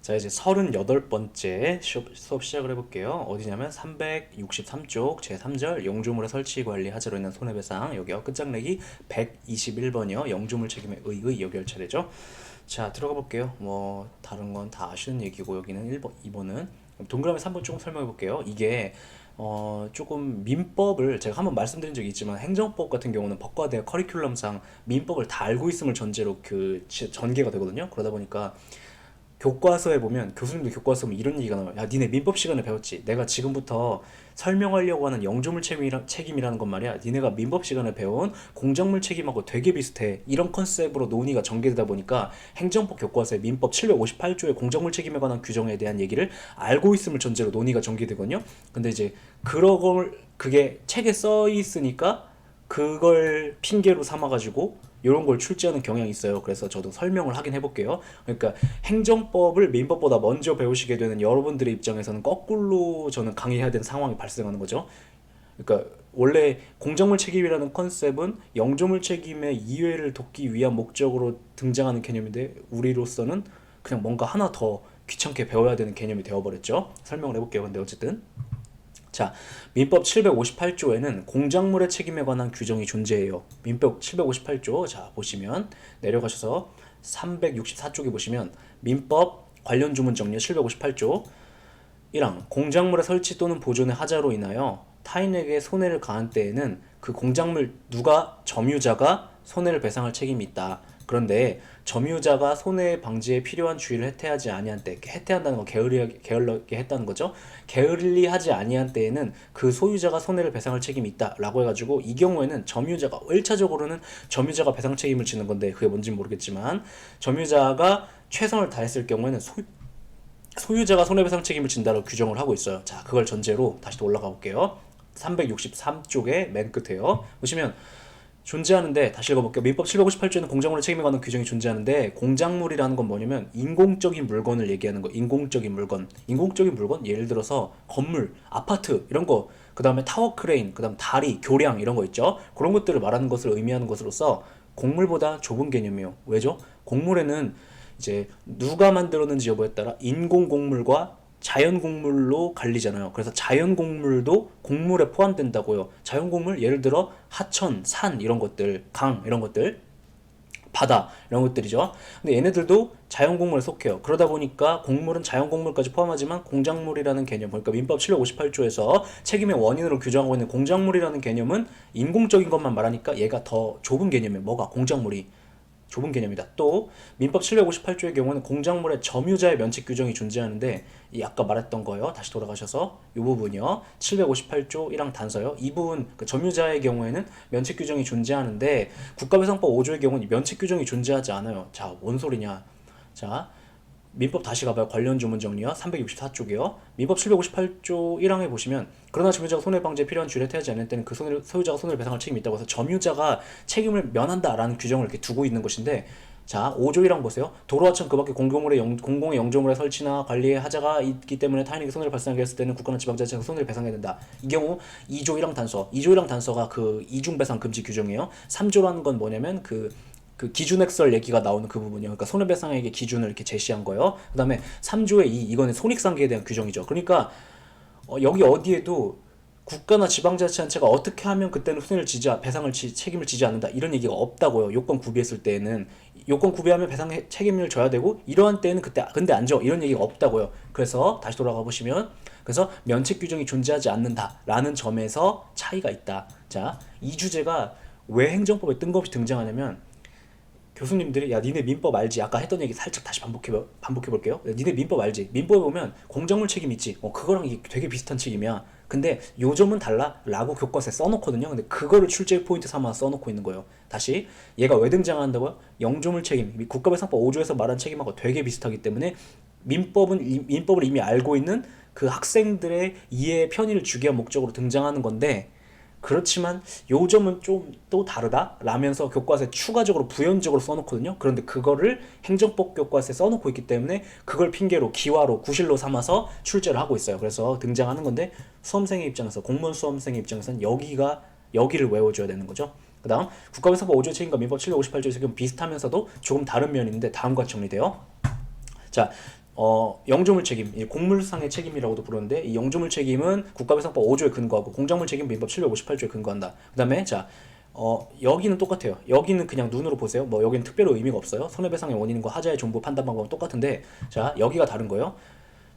자, 이제 38번째 수업 시작을 해볼게요. 어디냐면 363쪽 제3절 영주물의 설치 관리 하자로 인한 손해배상, 여기요. 끝장내기 121번이요. 영주물 책임의 의의, 여기 할 차례죠. 자, 들어가 볼게요. 뭐 다른 건 다 아시는 얘기고, 여기는 1번, 2번은 동그라미 3번 조금 설명해 볼게요. 이게 조금 민법을 제가 한번 말씀드린 적이 있지만, 행정법 같은 경우는 법과 대학 커리큘럼상 민법을 다 알고 있음을 전제로 전개가 되거든요. 그러다 보니까 교과서에 보면, 교수님도 교과서 보면 이런 얘기가 나와요. 야, 니네 민법 시간에 배웠지? 내가 지금부터 설명하려고 하는 영주물 책임이라는 건 말이야, 니네가 민법 시간에 배운 공작물 책임하고 되게 비슷해. 이런 컨셉으로 논의가 전개되다 보니까 행정법 교과서에 민법 758조의 공작물 책임에 관한 규정에 대한 얘기를 알고 있음을 전제로 논의가 전개되거든요. 근데 이제 그게 책에 써 있으니까 그걸 핑계로 삼아가지고 이런 걸 출제하는 경향이 있어요. 그래서 저도 설명을 하긴 해볼게요. 그러니까 행정법을 민법보다 먼저 배우시게 되는 여러분들의 입장에서는 거꾸로 저는 강의해야 되는 상황이 발생하는 거죠. 그러니까 원래 공작물 책임이라는 컨셉은 영조물 책임의 이해를 돕기 위한 목적으로 등장하는 개념인데, 우리로서는 그냥 뭔가 하나 더 귀찮게 배워야 되는 개념이 되어버렸죠. 설명을 해볼게요. 근데 어쨌든 자, 민법 758조에는 공작물의 책임에 관한 규정이 존재해요. 민법 758조, 자, 보시면 내려가셔서 364쪽에 보시면 민법 관련 주문 정리 758조 1항 공작물의 설치 또는 보존의 하자로 인하여 타인에게 손해를 가한 때에는 그 공작물 점유자가 손해를 배상할 책임이 있다. 그런데 점유자가 손해 방지에 필요한 주의를 해태하지 아니한 때, 해태한다는 건 게을리하게 했다는 거죠. 게을리하지 아니한 때에는 그 소유자가 손해를 배상할 책임이 있다라고 해가지고, 이 경우에는 점유자가 1차적으로는 점유자가 배상 책임을 지는 건데, 그게 뭔지 모르겠지만 점유자가 최선을 다했을 경우에는 소유자가 손해배상 책임을 진다고 규정을 하고 있어요. 자, 그걸 전제로 다시 또 올라가 볼게요. 363쪽에 맨 끝에요. 보시면 존재하는데, 다시 읽어볼게요. 민법 758조에는 공작물의 책임에 관한 규정이 존재하는데, 공작물이라는 건 뭐냐면 인공적인 물건을 얘기하는 거. 인공적인 물건, 예를 들어서 건물, 아파트 이런 거, 그 다음에 타워 크레인, 그 다음 다리, 교량 이런 거 있죠. 그런 것들을 말하는 것을 의미하는 것으로서 곡물보다 좁은 개념이에요. 왜죠? 곡물에는 이제 누가 만들었는지 여부에 따라 인공 곡물과 자연 곡물로 갈리잖아요. 그래서 자연 곡물도 곡물에 포함된다고요. 자연 곡물, 예를 들어 하천, 산 이런 것들, 강 이런 것들, 바다 이런 것들이죠. 근데 얘네들도 자연 곡물에 속해요. 그러다 보니까 곡물은 자연 곡물까지 포함하지만 공작물이라는 개념, 그러니까 민법 758조에서 책임의 원인으로 규정하고 있는 공작물이라는 개념은 인공적인 것만 말하니까 얘가 더 좁은 개념이에요. 뭐가? 공작물이 좁은 개념이다. 또 민법 758조의 경우는 공작물의 점유자의 면책 규정이 존재하는데, 이 아까 말했던 거요. 다시 돌아가셔서 이 부분이요. 758조 1항 단서요. 이 부분, 그 점유자의 경우에는 면책 규정이 존재하는데, 국가배상법 5조의 경우는 면책 규정이 존재하지 않아요. 자, 뭔 소리냐? 자, 민법 다시 가봐요. 관련 조문 정리요. 364쪽이요. 민법 758조 1항에 보시면, 그러나 점유자가 손해방지에 필요한 주의를 해야지 않을 때는 그 소유자가 손해를 배상할 책임이 있다고 해서 점유자가 책임을 면한다라는 규정을 이렇게 두고 있는 것인데, 자, 5조 1항 보세요. 도로하천 그 밖에 공공의 영조물의 설치나 관리에 하자가 있기 때문에 타인에게 손해를 발생하게 했을 때는 국가나 지방자치가 손해를 배상해야 된다. 이 경우 2조 1항 단서, 2조 1항 단서가 그 이중배상 금지 규정이에요. 3조라는 건 뭐냐면 그 기준액설 얘기가 나오는 그 부분이요. 그러니까 손해배상액의 기준을 이렇게 제시한 거예요. 그 다음에 3조의 2, 이거는 손익상계에 대한 규정이죠. 그러니까 여기 어디에도 국가나 지방자치단체가 어떻게 하면 그때는 책임을 지지 않는다 이런 얘기가 없다고요. 요건 구비했을 때에는 요건 구비하면 배상 책임을 져야 되고, 이러한 때는 근데 안 져, 이런 얘기가 없다고요. 그래서 다시 돌아가 보시면, 그래서 면책 규정이 존재하지 않는다라는 점에서 차이가 있다. 자, 이 주제가 왜 행정법에 뜬금없이 등장하냐면, 교수님들이 야, 니네 민법 알지? 아까 했던 얘기 살짝 다시 반복해 볼게요. 야, 니네 민법 알지? 민법에 보면 공작물 책임 있지? 그거랑 이게 되게 비슷한 책임이야. 근데 요 점은 달라 라고 교과서에 써놓거든요. 근데 그거를 출제 포인트 삼아 써놓고 있는 거예요. 다시, 얘가 왜 등장한다고요? 영조물 책임, 국가배상법 5조에서 말한 책임하고 되게 비슷하기 때문에 민법을 이미 알고 있는 그 학생들의 이해의 편의를 주기 위한 목적으로 등장하는 건데, 그렇지만 요 점은 좀 또 다르다 라면서 교과서에 추가적으로 부연적으로 써놓거든요. 그런데 그거를 행정법 교과서에 써놓고 있기 때문에 그걸 핑계로 기화로 구실로 삼아서 출제를 하고 있어요. 그래서 등장하는 건데, 수험생의 입장에서, 공무원 수험생의 입장에서는 여기를 외워줘야 되는 거죠. 그 다음 국가배상법 5조 책임과 민법 758조의 책임은 비슷하면서도 조금 다른 면인데 다음과 정리돼요. 자, 영조물 책임, 이 공물상의 책임이라고도 부르는데 이 영조물 책임은 국가배상법 5조에 근거하고 공작물 책임 민법 758조에 근거한다. 그다음에 자 여기는 똑같아요. 여기는 그냥 눈으로 보세요. 뭐 여기는 특별히 의미가 없어요. 손해배상의 원인과 하자의 존부 판단 방법은 똑같은데 자 여기가 다른 거예요.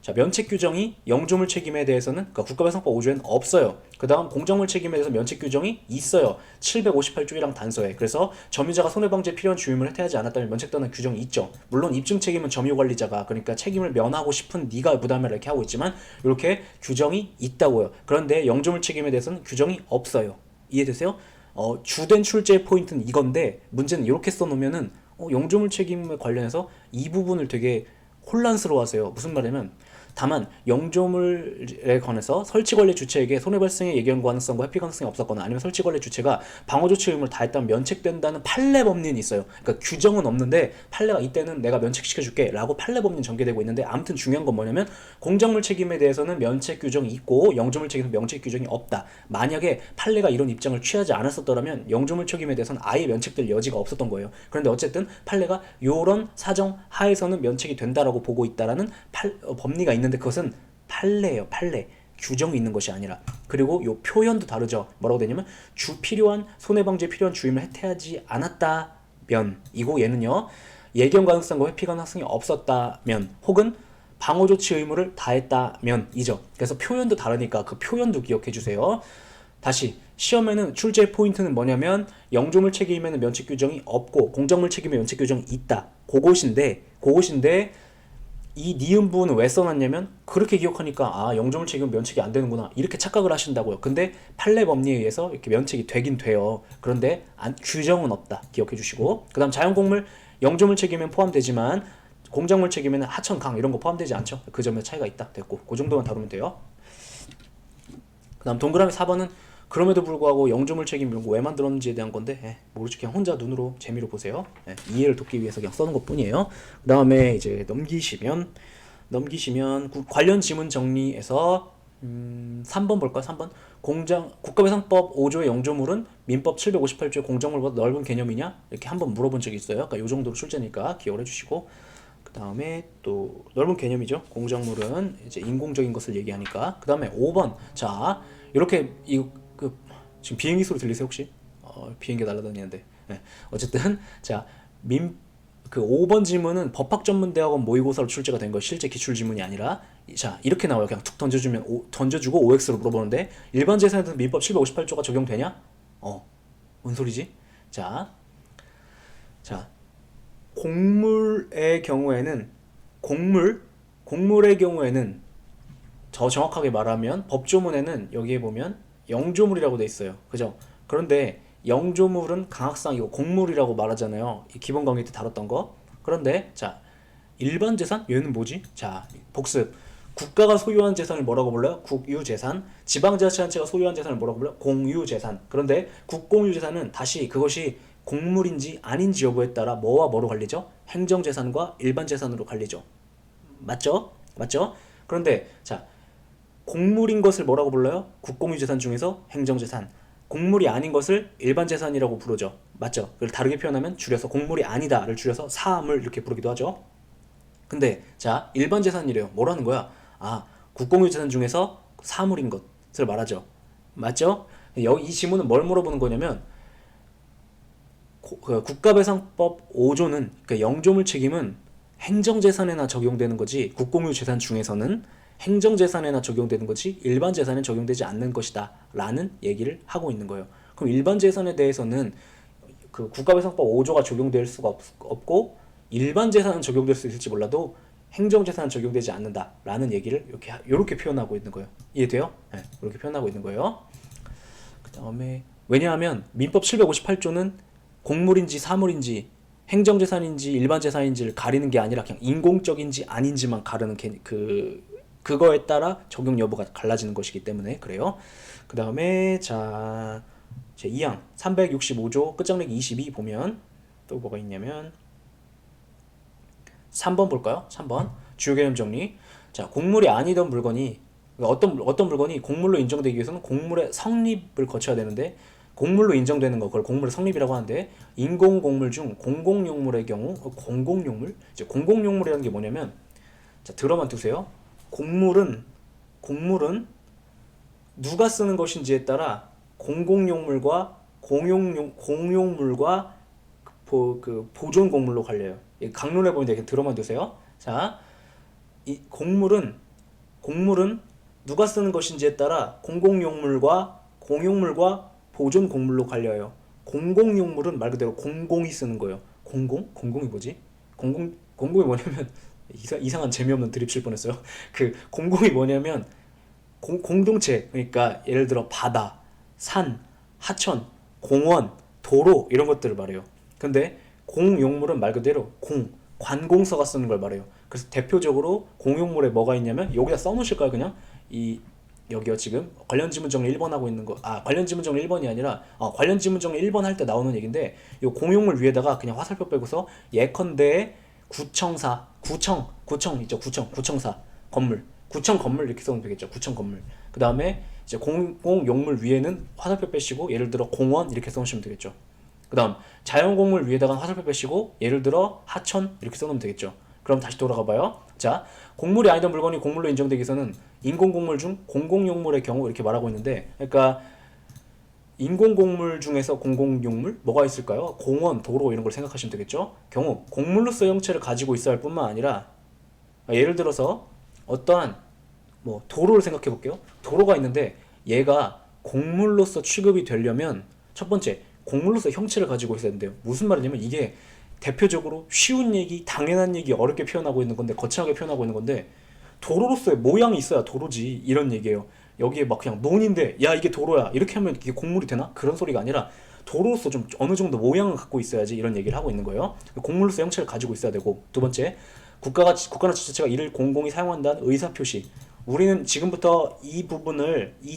자, 면책 규정이 영조물 책임에 대해서는 그러니까 국가배상법 5조에는 없어요. 그 다음 공작물 책임에 대해서 면책 규정이 있어요. 758조 1항 단서에. 그래서 점유자가 손해방지에 필요한 주임을 해태하지 않았다면 면책되는 규정이 있죠. 물론 입증 책임은 점유관리자가 그러니까 책임을 면하고 싶은 네가 부담을 이렇게 하고 있지만 이렇게 규정이 있다고요. 그런데 영조물 책임에 대해서는 규정이 없어요. 이해되세요? 주된 출제의 포인트는 이건데 문제는 이렇게 써놓으면은 영조물 책임에 관련해서 이 부분을 되게 혼란스러워하세요. 무슨 말이냐면 다만 영조물에 관해서 설치관리 주체에게 손해발생의 예견 가능성과 회피 가능성이 없었거나 아니면 설치관리 주체가 방어조치 의무를 다했다면 면책된다는 판례 법리는 있어요. 그러니까 규정은 없는데 판례가 이때는 내가 면책시켜줄게 라고 판례 법리는 전개되고 있는데 아무튼 중요한 건 뭐냐면 공작물 책임에 대해서는 면책 규정이 있고 영조물 책임은 면책 규정이 없다. 만약에 판례가 이런 입장을 취하지 않았었더라면 영조물 책임에 대해서는 아예 면책될 여지가 없었던 거예요. 그런데 어쨌든 판례가 이런 사정 하에서는 면책이 된다라고 보고 있다라는 법리가 있는데 그것은 판례예요. 판례. 규정이 있는 것이 아니라. 그리고 요 표현도 다르죠. 뭐라고 되냐면 필요한 손해방지에 필요한 주임을 해태하지 않았다면 이고 얘는요. 예견 가능성과 회피 가능성이 없었다면 혹은 방어조치 의무를 다했다면 이죠. 그래서 표현도 다르니까 그 표현도 기억해 주세요. 다시 시험에는 출제 포인트는 뭐냐면 영조물 책임에는 면책 규정이 없고 공작물 책임에 면책 규정이 있다. 그것인데 이 니은 부분은 왜 써놨냐면 그렇게 기억하니까 영조물 책임은 면책이 안 되는구나 이렇게 착각을 하신다고요. 근데 판례 법리에 의해서 이렇게 면책이 되긴 돼요. 그런데 규정은 없다. 기억해 주시고 그 다음 자연곡물 영조물 책임엔 포함되지만 공작물 책임에는 하천, 강 이런 거 포함되지 않죠. 그 점에 차이가 있다. 됐고 그 정도만 다루면 돼요. 그 다음 동그라미 4번은 그럼에도 불구하고 영조물 책임 이런 거 왜 만들었는지에 대한 건데 모르죠. 그냥 혼자 눈으로 재미로 보세요. 이해를 돕기 위해서 그냥 써놓은 것 뿐이에요. 그 다음에 이제 넘기시면 관련 지문 정리에서 3번 볼까요? 3번 국가배상법 5조의 영조물은 민법 758조의 공작물보다 넓은 개념이냐? 이렇게 한번 물어본 적이 있어요. 그러니까 이 정도로 출제니까 기억을 해주시고 그 다음에 또 넓은 개념이죠. 공작물은 이제 인공적인 것을 얘기하니까. 그 다음에 5번 자 이렇게 지금 비행기 소리 들리세요 혹시? 비행기 날아다니는데. 네. 어쨌든 자 그 5번 질문은 법학전문대학원 모의고사로 출제가 된 거 실제 기출 질문이 아니라 자 이렇게 나와요. 그냥 툭 던져주고 OX로 물어보는데 일반 재산에는 민법 758조가 적용되냐? 뭔 소리지? 자 곡물의 경우에는 곡물의 경우에는 더 정확하게 말하면 법조문에는 여기에 보면 영조물이라고 돼 있어요. 그죠? 그런데 영조물은 강학상이고 곡물이라고 말하잖아요. 기본 강의 때 다뤘던 거. 그런데 자 일반 재산? 얘는 뭐지? 자 복습. 국가가 소유한 재산을 뭐라고 불러요? 국유재산. 지방자치단체가 소유한 재산을 뭐라고 불러요? 공유재산. 그런데 국공유재산은 다시 그것이 곡물인지 아닌지 여부에 따라 뭐와 뭐로 갈리죠? 행정재산과 일반재산으로 갈리죠. 맞죠? 그런데 자 곡물인 것을 뭐라고 불러요? 국공유재산 중에서 행정재산. 곡물이 아닌 것을 일반재산이라고 부르죠. 맞죠? 그걸 다르게 표현하면 줄여서 곡물이 아니다를 줄여서 사물 이렇게 부르기도 하죠. 근데 자 일반재산이래요. 뭐라는 거야? 국공유재산 중에서 사물인 것을 말하죠. 맞죠? 이 지문은 뭘 물어보는 거냐면 국가배상법 5조는 그러니까 영조물 책임은 행정재산에나 적용되는 거지 국공유재산 중에서는 행정재산에나 적용되는 거지 일반재산에 적용되지 않는 것이다 라는 얘기를 하고 있는 거예요. 그럼 일반재산에 대해서는 그 국가배상법 5조가 적용될 수가 없고 일반재산은 적용될 수 있을지 몰라도 행정재산은 적용되지 않는다 라는 얘기를 이렇게 표현하고 있는 거예요. 이해돼요? 네, 이렇게 표현하고 있는 거예요. 그 다음에 왜냐하면 민법 758조는 곡물인지 사물인지 행정재산인지 일반재산인지를 가리는 게 아니라 그냥 인공적인지 아닌지만 가르는 그거에 따라 적용 여부가 갈라지는 것이기 때문에 그래요. 그 다음에 자 제 2항 365조 끝장내기 22 보면 또 뭐가 있냐면 3번 볼까요? 3번 주요 개념 정리. 자 곡물이 아니던 물건이 어떤 물건이 곡물로 인정되기 위해서는 곡물의 성립을 거쳐야 되는데 곡물로 인정되는 거 그걸 곡물의 성립이라고 하는데 인공곡물 중 공공용물의 경우 공공용물이라는 게 뭐냐면 자, 들어만 두세요. 곡물은 누가 쓰는 것인지에 따라 공공용물과 공용물과 보존 곡물로 갈려요. 강론해 보면 되게 들어만 두세요. 자, 이 곡물은 누가 쓰는 것인지에 따라 공공용물과 공용물과 보존 곡물로 갈려요. 공공용물은 말 그대로 공공이 쓰는 거예요. 공공이 뭐지? 공공이 뭐냐면 이상한 재미없는 드립 칠 뻔했어요. 공공이 뭐냐면 공동체, 그러니까 예를 들어 바다, 산, 하천, 공원, 도로 이런 것들을 말해요. 근데 공용물은 말 그대로 관공서가 쓰는 걸 말해요. 그래서 대표적으로 공용물에 뭐가 있냐면 여기다 써놓으실까요? 그냥 여기요. 지금 관련 지문 정리 1번 하고 있는 거. 관련 지문 정리 1번이 아니라 관련 지문 정리 1번 할 때 나오는 얘긴데, 이 공용물 위에다가 그냥 화살표 빼고서 예컨대 구청 있죠. 구청사 구청 건물 이렇게 써면 되겠죠. 구청 건물. 그 다음에 이제 공용물 위에는 화살표 빼시고 예를 들어 공원 이렇게 써놓으시면 되겠죠. 그 다음 자연공물 위에다가 화살표 빼시고 예를 들어 하천 이렇게 써놓으면 되겠죠. 그럼 다시 돌아가 봐요. 자, 곡물이 아니던 물건이 곡물로 인정되기 위해서는 인공곡물 중 공공용물의 경우 이렇게 말하고 있는데, 그러니까 인공곡물 중에서 공공용물 뭐가 있을까요? 공원, 도로 이런 걸 생각하시면 되겠죠. 경우 곡물로서 형체를 가지고 있어야 할 뿐만 아니라, 예를 들어서 어떠한 도로를 생각해 볼게요. 도로가 있는데 얘가 곡물로서 취급이 되려면 첫 번째 곡물로서 형체를 가지고 있어야 된대요. 무슨 말이냐면 이게 대표적으로 쉬운 얘기, 당연한 얘기 어렵게 표현하고 있는 건데, 거창하게 표현하고 있는 건데, 도로로서의 모양이 있어야 도로지 이런 얘기예요. 여기에 막 그냥 논인데 야 이게 도로야 이렇게 하면 이게 곡물이 되나? 그런 소리가 아니라 도로로서 좀 어느 정도 모양을 갖고 있어야지 이런 얘기를 하고 있는 거예요. 곡물로서 형체를 가지고 있어야 되고, 두 번째 국가나 지자체가 이를 공공히 사용한다는 의사표시. 우리는 지금부터 이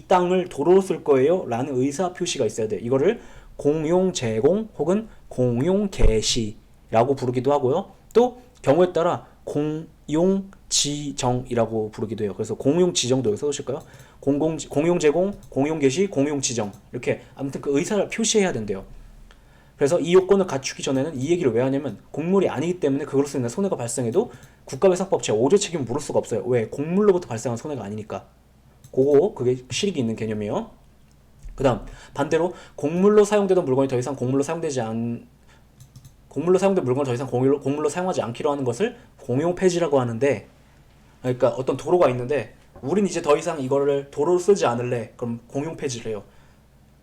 땅을 도로로 쓸 거예요 라는 의사표시가 있어야 돼. 이거를 공용 제공 혹은 공용 개시라고 부르기도 하고요. 또 경우에 따라 공용 지정이라고 부르기도 해요. 그래서 공용 지정도 여기 써주실까요? 공용 제공, 공용 개시, 공용 지정 이렇게 아무튼 그 의사를 표시해야 된대요. 그래서 이 요건을 갖추기 전에는 이 얘기를 왜 하냐면 곡물이 아니기 때문에 그것으로 인해 손해가 발생해도 국가배상법 제5조 책임을 물을 수가 없어요. 왜? 곡물로부터 발생한 손해가 아니니까. 그게 실익이 있는 개념이에요. 그 다음 반대로 곡물로 사용되던 물건이 더 이상 곡물로 사용된 물건을 더 이상 곡물로 사용하지 않기로 하는 것을 공용 폐지라고 하는데, 그러니까 어떤 도로가 있는데 우린 이제 더 이상 이거를 도로로 쓰지 않을래. 그럼 공용 폐지를 해요.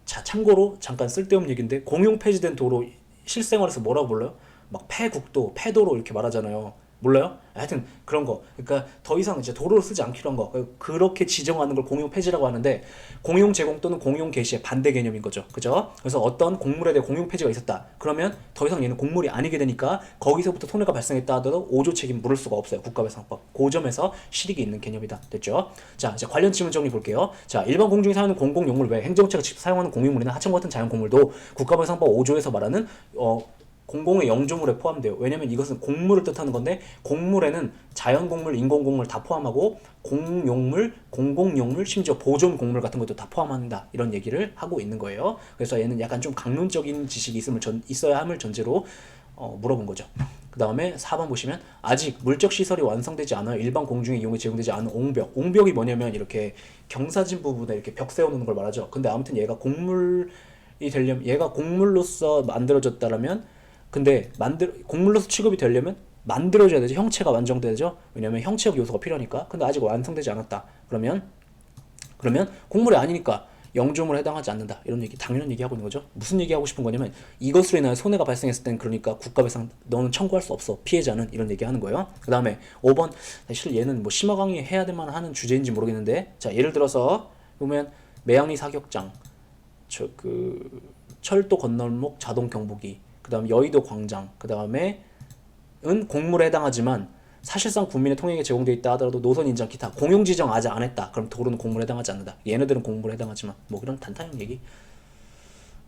자, 참고로 잠깐 쓸데없는 얘기인데 공용 폐지된 도로 실생활에서 뭐라고 불러요? 막 폐국도, 폐도로 이렇게 말하잖아요. 몰라요? 하여튼 그런 거. 그러니까 더 이상 이제 도로를 쓰지 않기로 한 거. 그렇게 지정하는 걸 공용 폐지라고 하는데, 공용 제공 또는 공용 개시의 반대 개념인 거죠. 그죠? 그래서 어떤 곡물에 대해 공용 폐지가 있었다. 그러면 더 이상 얘는 곡물이 아니게 되니까 거기서부터 손해가 발생했다 하더라도 5조 책임 물을 수가 없어요. 국가배상법. 그 점에서 실익이 있는 개념이다. 됐죠? 자, 이제 관련 지문 정리 볼게요. 자, 일반 공중이 사용하는 공공용물 외 행정체가 직접 사용하는 공용물이나 하청 같은 자연곡물도 국가배상법 5조에서 말하는 공공의 영조물에 포함돼요. 왜냐면 이것은 곡물을 뜻하는 건데, 곡물에는 자연곡물, 인공곡물 다 포함하고 공용물, 공공용물, 심지어 보존곡물 같은 것도 다 포함한다. 이런 얘기를 하고 있는 거예요. 그래서 얘는 약간 좀 강론적인 지식이 있어야 함을 전제로 물어본 거죠. 그 다음에 4번 보시면 아직 물적 시설이 완성되지 않아 일반 공중의 이용에 제공되지 않은 옹벽이 뭐냐면 이렇게 경사진 부분에 이렇게 벽 세워놓는 걸 말하죠. 근데 아무튼 얘가 얘가 곡물로서 만들어졌다라면, 근데 곡물로서 취급이 되려면 만들어져야 되죠. 형체가 완성되죠. 왜냐면 형체적 요소가 필요하니까. 근데 아직 완성되지 않았다. 그러면 곡물이 아니니까 영조물에 해당하지 않는다. 이런 얘기, 당연한 얘기하고 있는 거죠. 무슨 얘기하고 싶은 거냐면 이것으로 인하여 손해가 발생했을 땐 그러니까 국가배상 너는 청구할 수 없어. 피해자는. 이런 얘기하는 거예요. 그 다음에 5번, 사실 얘는 심화 강의 해야 될 만한 하는 주제인지 모르겠는데, 자, 예를 들어서 보면 매양리 사격장, 철도 건널목 자동 경보기, 그 다음 여의도 광장, 그 다음에 은 곡물에 해당하지만 사실상 국민의 통행에 제공되어 있다 하더라도 노선 인정 기타 공용 지정 아직 안 했다. 그럼 도로는 곡물에 해당하지 않는다. 얘네들은 곡물에 해당하지만 그런 단타형 얘기.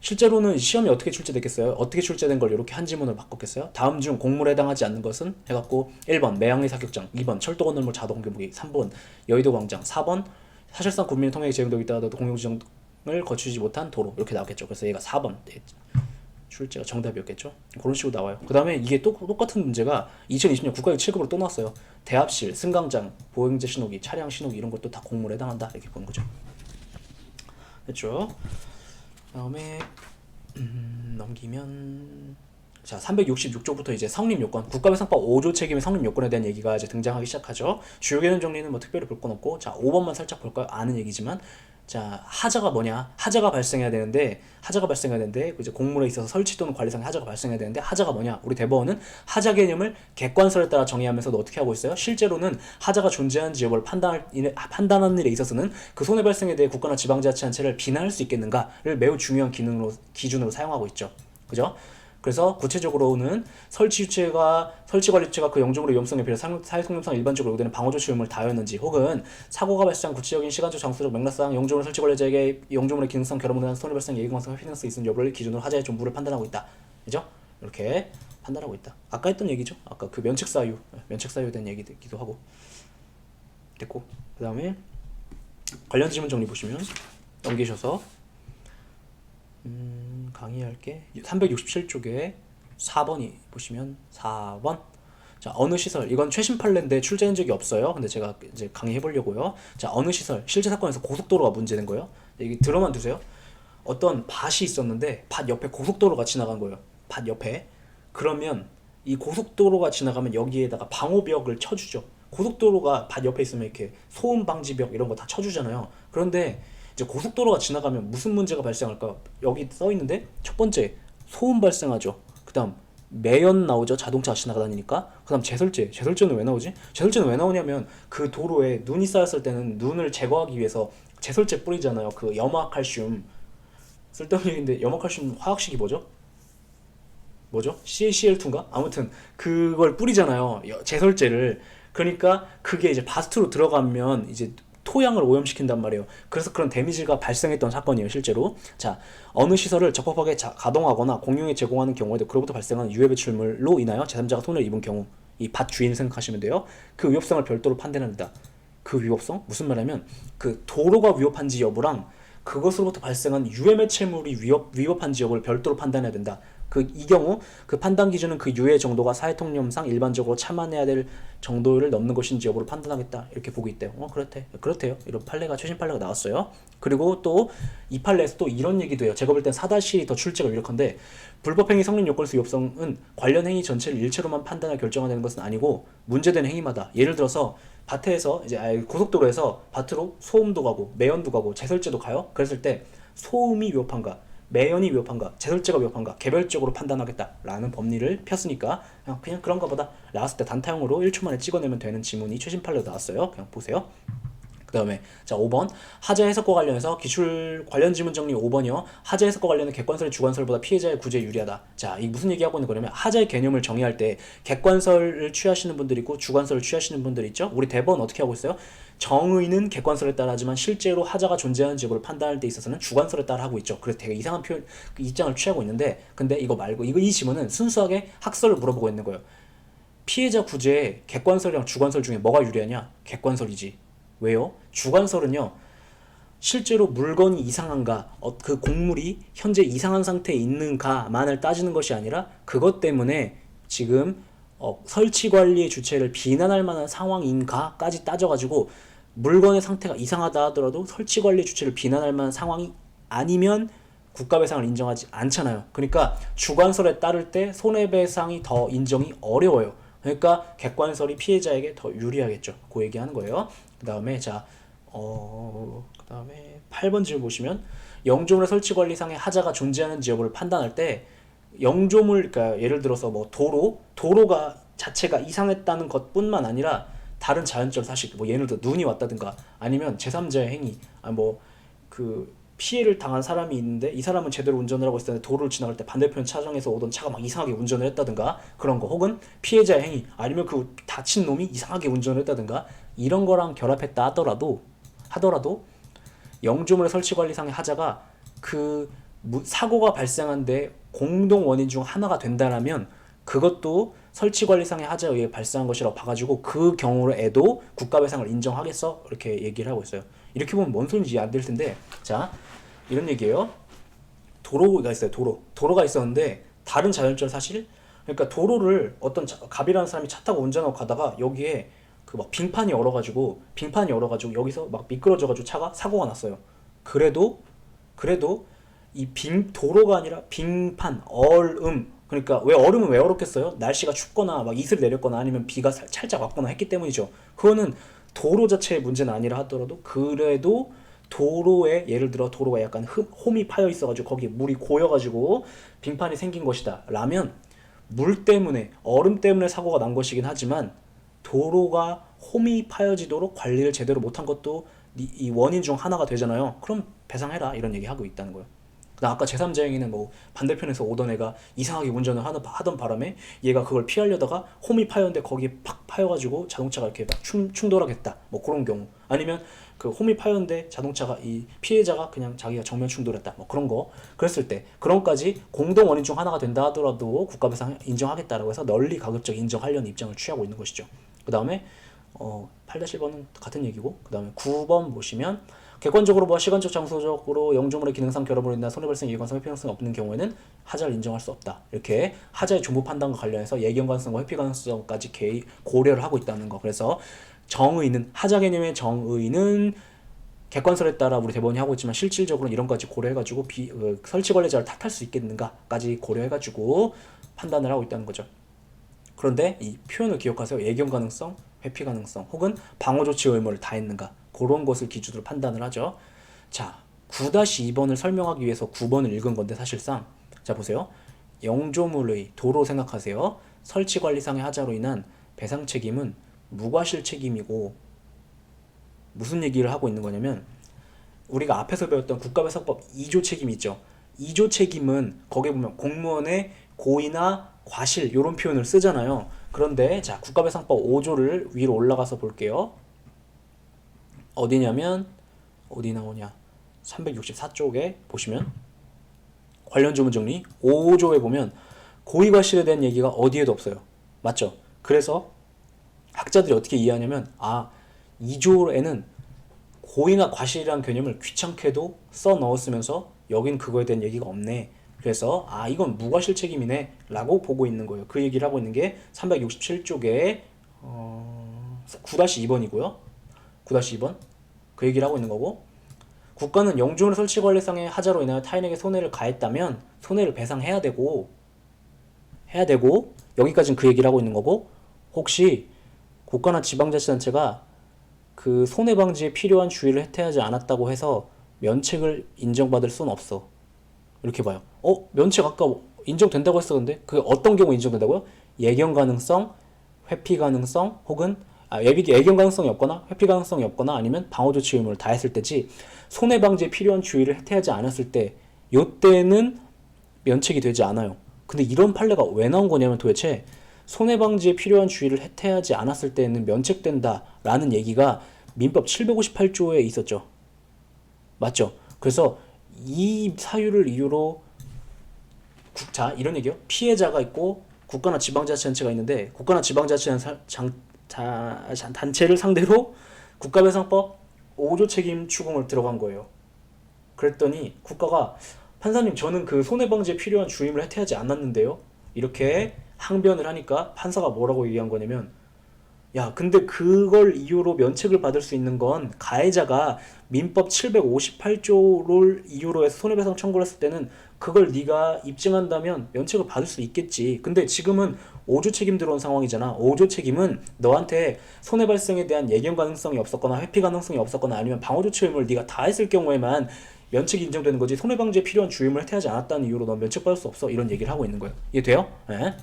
실제로는 시험이 어떻게 출제됐겠어요? 어떻게 출제된 걸 이렇게 한 지문으로 바꿨겠어요? 다음 중 곡물에 해당하지 않는 것은 해갖고 1번 매양리 사격장, 2번 철도 건널목 자동 경보기, 3번 여의도 광장, 4번 사실상 국민의 통행에 제공되어 있다 하더라도 공용 지정을 거치지 못한 도로, 이렇게 나왔겠죠. 그래서 얘가 4번 출제가 정답이었겠죠. 그런 식으로 나와요. 그 다음에 이게 또 똑같은 문제가 2020년 국가교육 7급으로 또 나왔어요. 대합실, 승강장, 보행자 신호기, 차량 신호기 이런 것도 다 공무에 해당한다 이렇게 보는 거죠. 됐죠? 다음에 넘기면 자 366조부터 이제 성립 요건, 국가배상법 5조 책임의 성립 요건에 대한 얘기가 이제 등장하기 시작하죠. 주요 개념 정리는 뭐 특별히 볼 건 없고, 자 5번만 살짝 볼까요? 아는 얘기지만, 자 하자가 뭐냐? 하자가 발생해야 되는데 이제 공물에 있어서 설치 또는 관리상의 하자가 발생해야 되는데, 하자가 뭐냐? 우리 대법원은 하자 개념을 객관설에 따라 정의하면서도 어떻게 하고 있어요? 실제로는 하자가 존재하는지 여부를 판단하는 일에 있어서는 그 손해 발생에 대해 국가나 지방자치단체를 비난할 수 있겠는가를 매우 중요한 기준으로 사용하고 있죠. 그죠? 그래서 구체적으로는 설치 관리 주체가 그 영종으로 위험성에 비해 사회성능상 일반적으로 요구되는 방어 조치 의무를 다하였는지, 혹은 사고가 발생한 구체적인 시간적 장소적 맥락상 영종으로 설치 관리자에게 영종물의 기능성 결함으로 인한 손해 발생 예기관성 회피능성이 있는 여부를 기준으로 하자의 존부를 판단하고 있다. 그죠? 이렇게 판단하고 있다. 아까 했던 얘기죠. 아까 그 면책 사유에 대한 얘기기도 하고. 됐고, 그 다음에 관련 지문 정리 보시면 넘기셔서 강의할게 367쪽에 4번이 보시면 4번. 자, 어느 시설, 이건 최신 판례인데 출제한 적이 없어요. 근데 제가 이제 강의해 보려고요. 자, 어느 시설, 실제 사건에서 고속도로가 문제된 거예요. 이게 들어만 두세요. 어떤 밭이 있었는데 밭 옆에 고속도로가 지나간 거예요. 밭 옆에. 그러면 이 고속도로가 지나가면 여기에다가 방호벽을 쳐주죠. 고속도로가 밭 옆에 있으면 이렇게 소음 방지벽 이런 거 다 쳐주잖아요. 그런데 이제 고속도로가 지나가면 무슨 문제가 발생할까? 여기 써 있는데 첫 번째 소음 발생하죠. 그다음 매연 나오죠. 자동차가 지나다니니까. 그다음 제설제는 왜 나오지? 제설제는 왜 나오냐면 그 도로에 눈이 쌓였을 때는 눈을 제거하기 위해서 제설제 뿌리잖아요. 그 염화칼슘. 쓸데없는 얘기인데 염화칼슘 화학식이 뭐죠? CaCl2인가? 아무튼 그걸 뿌리잖아요. 제설제를. 그러니까 그게 이제 바스트로 들어가면 이제 토양을 오염시킨단 말이에요. 그래서 그런 데미지가 발생했던 사건이에요, 실제로. 자, 어느 시설을 적법하게 가동하거나 공용에 제공하는 경우에도 그로부터 발생하는 유해 배출물로 인하여 제3자가 손해를 입은 경우, 이 밭 주인을 생각하시면 돼요. 그 위협성을 별도로 판단한다. 그 위협성? 무슨 말이냐면 그 도로가 위협한지 여부랑 그것으로부터 발생한 유해 매체물이 위협한지 여부를 별도로 판단해야 된다. 이 경우 그 판단 기준은 그 유해 정도가 사회통념상 일반적으로 참아내야 될 정도를 넘는 것인지 여부를 판단하겠다. 이렇게 보고 있대요. 그렇대요. 이런 판례가, 최신 판례가 나왔어요. 그리고 또 이 판례에서 또 이런 얘기도 해요. 제가 볼 땐 4- 더 출제가 유력한데, 불법행위 성립 요건수 위협성은 관련 행위 전체를 일체로만 판단하여 결정하는 것은 아니고 문제된 행위마다, 예를 들어서 밭에서 이제 고속도로에서 밭으로 소음도 가고 매연도 가고 제설제도 가요. 그랬을 때 소음이 위협한가, 매연이 위협한가, 제설제가 위협한가 개별적으로 판단하겠다라는 법리를 폈으니까 그냥 그런가 보다. 나왔을 때 단타형으로 1초 만에 찍어내면 되는 지문이 최신 판례로 나왔어요. 그냥 보세요. 그 다음에 자 5번 하자 해석과 관련해서 기출 관련 지문 정리 5번이요. 하자 해석과 관련해 객관설이 주관설보다 피해자의 구제에 유리하다. 자, 이 무슨 얘기하고 있는 거냐면, 하자의 개념을 정의할 때 객관설을 취하시는 분들이 있고 주관설을 취하시는 분들이 있죠. 우리 대법원 어떻게 하고 있어요? 정의는 객관설에 따라 하지만 실제로 하자가 존재하는지 여부를 판단할 때 있어서는 주관설에 따라 하고 있죠. 그래서 되게 이상한 입장을 취하고 있는데, 근데 이거 말고 이 지문은 순수하게 학설을 물어보고 있는 거예요. 피해자 구제에 객관설이랑 주관설 중에 뭐가 유리하냐? 객관설이지. 왜요? 주관설은요, 실제로 물건이 이상한가, 그 곡물이 현재 이상한 상태에 있는가만을 따지는 것이 아니라 그것 때문에 지금 설치관리의 주체를 비난할 만한 상황인가까지 따져가지고, 물건의 상태가 이상하다 하더라도 설치관리의 주체를 비난할 만한 상황이 아니면 국가배상을 인정하지 않잖아요. 그러니까 주관설에 따를 때 손해배상이 더 인정이 어려워요. 그러니까 객관설이 피해자에게 더 유리하겠죠. 그 얘기하는 거예요. 그 다음에 그 다음에 8번 질문 보시면, 영조물의 설치관리상의 하자가 존재하는지 여부를 판단할 때 영조물, 그러니까 예를 들어서 뭐 도로가 자체가 이상했다는 것뿐만 아니라 다른 자연적 사실, 뭐 예를 들어 눈이 왔다든가 아니면 제3자의 행위, 그 피해를 당한 사람이 있는데 이 사람은 제대로 운전을 하고 있었는데 도로를 지나갈 때 반대편 차량에서 오던 차가 막 이상하게 운전을 했다든가 그런 거, 혹은 피해자의 행위, 아니면 그 다친 놈이 이상하게 운전을 했다든가 이런 거랑 결합했다 하더라도 영조물의 설치관리상의 하자가 그 사고가 발생한데 공동 원인 중 하나가 된다라면 그것도 설치관리상의 하자에 의해 발생한 것이라고 봐가지고 그 경우에도 국가배상을 인정하겠어? 이렇게 얘기를 하고 있어요. 이렇게 보면 뭔 소리인지 이해 안 될 텐데, 자, 이런 얘기예요. 도로가 있어요. 도로가 있었는데 다른 자연적 사실. 그러니까 도로를 어떤 갑이라는 사람이 차 타고 운전하고 가다가 여기에 그 막 빙판이 얼어가지고 여기서 막 미끄러져가지고 차가 사고가 났어요. 그래도 이 도로가 아니라 빙판, 얼음. 그러니까 왜 얼음은 왜 얼었겠어요? 날씨가 춥거나 막 이슬 내렸거나 아니면 비가 살짝 왔거나 했기 때문이죠. 그거는 도로 자체의 문제는 아니라 하더라도 그래도 도로에 예를 들어 도로가 약간 홈이 파여 있어가지고 거기에 물이 고여가지고 빙판이 생긴 것이다 라면 물 때문에 얼음 때문에 사고가 난 것이긴 하지만 도로가 홈이 파여지도록 관리를 제대로 못한 것도 이 원인 중 하나가 되잖아요. 그럼 배상해라 이런 얘기 하고 있다는 거예요. 나 아까 제3자 행위는 뭐 반대편에서 오던 애가 이상하게 운전을 하던 바람에 얘가 그걸 피하려다가 홈이 파였는데 거기에 팍 파여가지고 자동차가 이렇게 막 충돌하겠다 뭐 그런 경우 아니면 그 홈이 파였는데 자동차가 이 피해자가 그냥 자기가 정면 충돌했다 뭐 그런 거 그랬을 때 그런 것까지 공동 원인 중 하나가 된다 하더라도 국가배상 인정하겠다라고 해서 널리 가급적 인정하려는 입장을 취하고 있는 것이죠. 그 다음에 8-1번은 같은 얘기고 그 다음에 9번 보시면 객관적으로 뭐 시간적 장소적으로 영조물의 기능상 결함으로 인한 손해발생 이해관성 회피가능성이 없는 경우에는 하자를 인정할 수 없다. 이렇게 하자의 존부 판단과 관련해서 예견가능성과 회피가능성까지 고려를 하고 있다는 거. 그래서 정의는 하자 개념의 정의는 객관설에 따라 우리 대법원이 하고 있지만 실질적으로는 이런 것까지 고려해가지고 설치 관리자를 탓할 수 있겠는가까지 고려해가지고 판단을 하고 있다는 거죠. 그런데 이 표현을 기억하세요. 예견 가능성, 회피 가능성 혹은 방어 조치 의무를 다했는가 그런 것을 기준으로 판단을 하죠. 자, 9-2번을 설명하기 위해서 9번을 읽은 건데 사실상 자 보세요. 영조물의 도로 생각하세요. 설치관리상의 하자로 인한 배상 책임은 무과실 책임이고 무슨 얘기를 하고 있는 거냐면 우리가 앞에서 배웠던 국가배상법 2조 책임 있죠. 2조 책임은 거기에 보면 공무원의 고의나 과실 이런 표현을 쓰잖아요. 그런데 자 국가배상법 5조를 위로 올라가서 볼게요. 어디냐면 어디 나오냐 364쪽에 보시면 관련 조문 정리 5조에 보면 고의과실에 대한 얘기가 어디에도 없어요. 맞죠? 그래서 학자들이 어떻게 이해하냐면 2조에는 고의나 과실이라는 개념을 귀찮게도 써 넣었으면서 여긴 그거에 대한 얘기가 없네. 그래서 이건 무과실 책임이네 라고 보고 있는 거예요. 그 얘기를 하고 있는 게 367쪽에 9-2번이고요 9-2번 그 얘기를 하고 있는 거고 국가는 영주물 설치관리상의 하자로 인하여 타인에게 손해를 가했다면 손해를 배상해야 되고 여기까지는 그 얘기를 하고 있는 거고 혹시 국가나 지방자치단체가 그 손해방지에 필요한 주의를 해태하지 않았다고 해서 면책을 인정받을 수는 없어. 이렇게 봐요. 면책 아까 인정된다고 했었는데 그 어떤 경우 인정된다고요? 예견 가능성, 회피 가능성 혹은 예견 가능성이 없거나 회피 가능성이 없거나 아니면 방어 조치 의무를 다했을 때지 손해 방지에 필요한 주의를 해태하지 않았을 때 요때는 면책이 되지 않아요. 근데 이런 판례가 왜 나온 거냐면 도대체 손해 방지에 필요한 주의를 해태하지 않았을 때는 면책된다라는 얘기가 민법 758조에 있었죠. 맞죠? 그래서 이 사유를 이유로 이런 얘기요. 피해자가 있고 국가나 지방자치단체가 있는데 국가나 지방자치단체를 상대로 국가배상법 5조 책임 추궁을 들어간 거예요. 그랬더니 국가가 판사님 저는 그 손해방지에 필요한 주임을 해태하지 않았는데요. 이렇게 항변을 하니까 판사가 뭐라고 얘기한 거냐면 야 근데 그걸 이유로 면책을 받을 수 있는 건 가해자가 민법 758조를 이유로 해서 손해배상 청구를 했을 때는 그걸 네가 입증한다면 면책을 받을 수 있겠지. 근데 지금은 5조 책임 들어온 상황이잖아. 5조 책임은 너한테 손해 발생에 대한 예견 가능성이 없었거나 회피 가능성이 없었거나 아니면 방어 조치 의무를 네가 다 했을 경우에만 면책이 인정되는 거지 손해 방지에 필요한 주임을 해태하지 않았다는 이유로 넌 면책받을 수 없어. 이런 얘기를 하고 있는 거예요. 이해돼요? 네.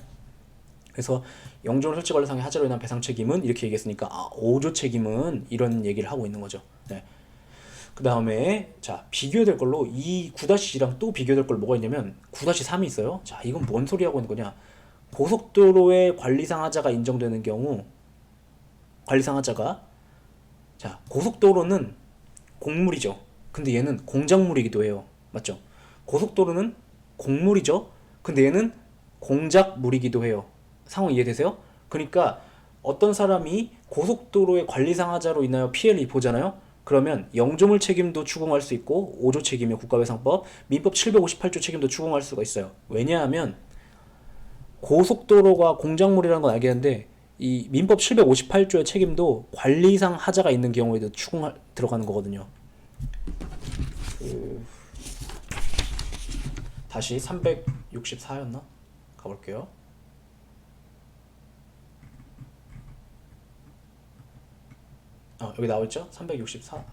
그래서 영조물 설치관리상의 하자로 인한 배상 책임은 이렇게 얘기했으니까 5조 책임은 이런 얘기를 하고 있는 거죠. 네. 그 다음에 자 비교될 걸로 이 9-2랑 또 비교될 걸 뭐가 있냐면 9-3이 있어요. 자 이건 뭔 소리 하고 있는 거냐. 고속도로의 관리상 하자가 인정되는 경우 관리상 하자가 자 고속도로는 공물이죠. 근데 얘는 공작물이기도 해요. 맞죠? 고속도로는 공물이죠. 근데 얘는 공작물이기도 해요. 상황 이해되세요? 그러니까 어떤 사람이 고속도로의 관리상 하자로 인하여 피해를 입보잖아요. 그러면 영조물 책임도 추궁할 수 있고 5조 책임의 국가배상법, 민법 758조 책임도 추궁할 수가 있어요. 왜냐하면 고속도로가 공작물이라는 건 알겠는데 이 민법 758조의 책임도 관리상 하자가 있는 경우에도 들어가는 거거든요. 다시 364였나? 가볼게요. 여기 나와있죠? 364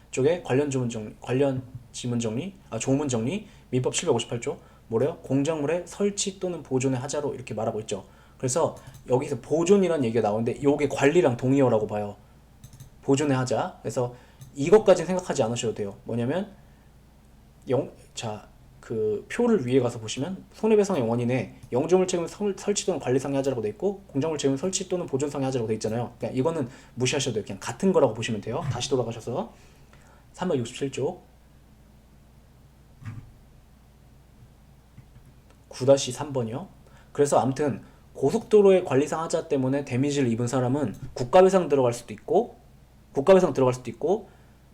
쪽에 관련 지문 정리, 조문 정리, 민법 758조 뭐래요? 공작물의 설치 또는 보존의 하자로 이렇게 말하고 있죠. 그래서 여기서 보존이라는 얘기가 나오는데 이게 관리랑 동의어라고 봐요. 보존의 하자. 그래서 이것까지는 생각하지 않으셔도 돼요. 뭐냐면 그 표를 위에 가서 보시면 손해배상의 원인에 영조물 책임 설치 또는 관리상의 하자라고 돼 있고 공작물 책임 설치 또는 보존상의 하자라고 돼 있잖아요. 그냥 이거는 무시하셔도 돼요. 그냥 같은 거라고 보시면 돼요. 다시 돌아가셔서 367조 9-3번이요. 그래서 아무튼 고속도로의 관리상 하자 때문에 데미지를 입은 사람은 국가배상 들어갈 수도 있고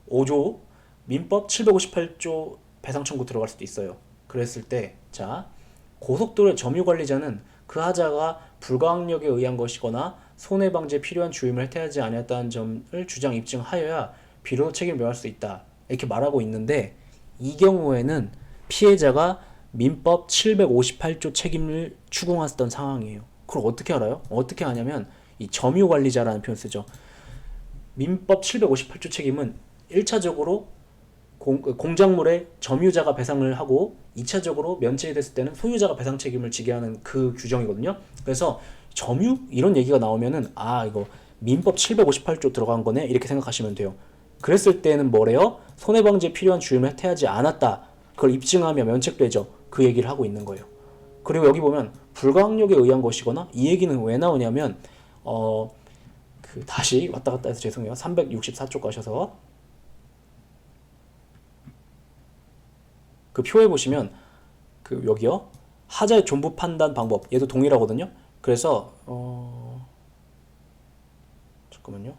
5조 민법 758조 배상 청구 들어갈 수도 있어요. 그랬을 때 고속도로의 점유관리자는 그 하자가 불가항력에 의한 것이거나 손해방지에 필요한 주임을 해태하지 아니했다는 점을 주장 입증하여야 비로소 책임을 명할 수 있다. 이렇게 말하고 있는데 이 경우에는 피해자가 민법 758조 책임을 추궁했던 상황이에요. 그걸 어떻게 알아요? 어떻게 하냐면 이 점유관리자라는 표현 쓰죠. 민법 758조 책임은 1차적으로 공작물의 점유자가 배상을 하고 2차적으로 면책됐을 때는 소유자가 배상 책임을 지게 하는 그 규정이거든요. 그래서 점유? 이런 얘기가 나오면은 이거 민법 758조 들어간 거네? 이렇게 생각하시면 돼요. 그랬을 때는 뭐래요? 손해방지에 필요한 주임을 해태하지 않았다. 그걸 입증하며 면책되죠. 그 얘기를 하고 있는 거예요. 그리고 여기 보면 불가항력에 의한 것이거나 이 얘기는 왜 나오냐면 다시 왔다 갔다 해서 죄송해요. 364쪽 가셔서 그 표에 보시면 여기요. 하자의 존부 판단 방법 얘도 동일하거든요. 그래서 잠깐만요.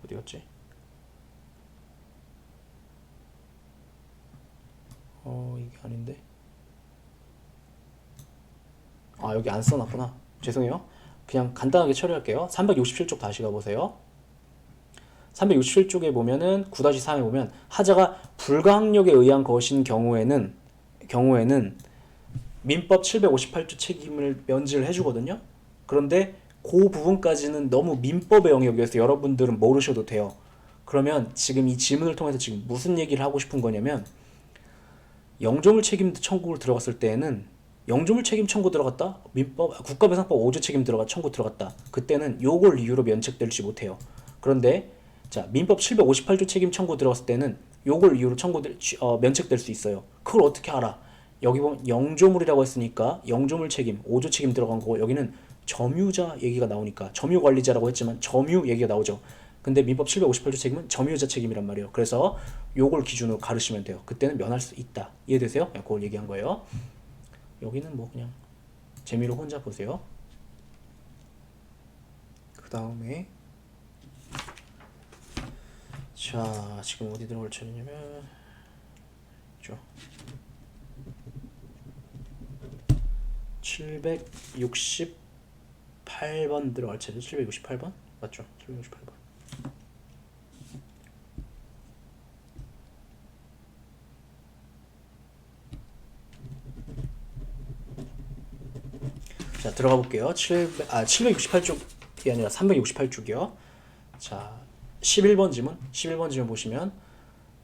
어디 갔지? 이게 아닌데. 여기 안 써놨구나. 죄송해요. 그냥 간단하게 처리할게요. 367쪽 다시 가보세요. 367쪽에 보면은 9-3에 보면 하자가 불가항력에 의한 것인 경우에는 민법 758조 책임을 면제를 해주거든요. 그런데 그 부분까지는 너무 민법의 영역이어서 여러분들은 모르셔도 돼요. 그러면 지금 이 질문을 통해서 지금 무슨 얘기를 하고 싶은 거냐면 영조물 책임 청구를 들어갔을 때에는 영조물 책임 청구 들어갔다? 민법 국가배상법 5조 책임 청구 들어갔다. 그때는 요걸 이유로 면책될지 못해요. 그런데 민법 758조 책임 청구 들어갔을 때는 요걸 이유로 면책될 수 있어요. 그걸 어떻게 알아? 여기 보면 영조물이라고 했으니까 영조물 책임 5조 책임 들어간 거고 여기는 점유자 얘기가 나오니까 점유관리자라고 했지만 점유 얘기가 나오죠. 근데 민법 758조 책임은 점유자 책임이란 말이에요. 그래서 요걸 기준으로 가르시면 돼요. 그때는 면할 수 있다. 이해되세요? 그걸 얘기한 거예요. 여기는 뭐 그냥 재미로 혼자 보세요. 그 다음에 지금 어디 들어갈 차례냐면 768번 들어갈 차례. 768번? 맞죠? 768번. 들어가 볼게요. 768쪽이 아니라 368쪽이요. 11번 지문 보시면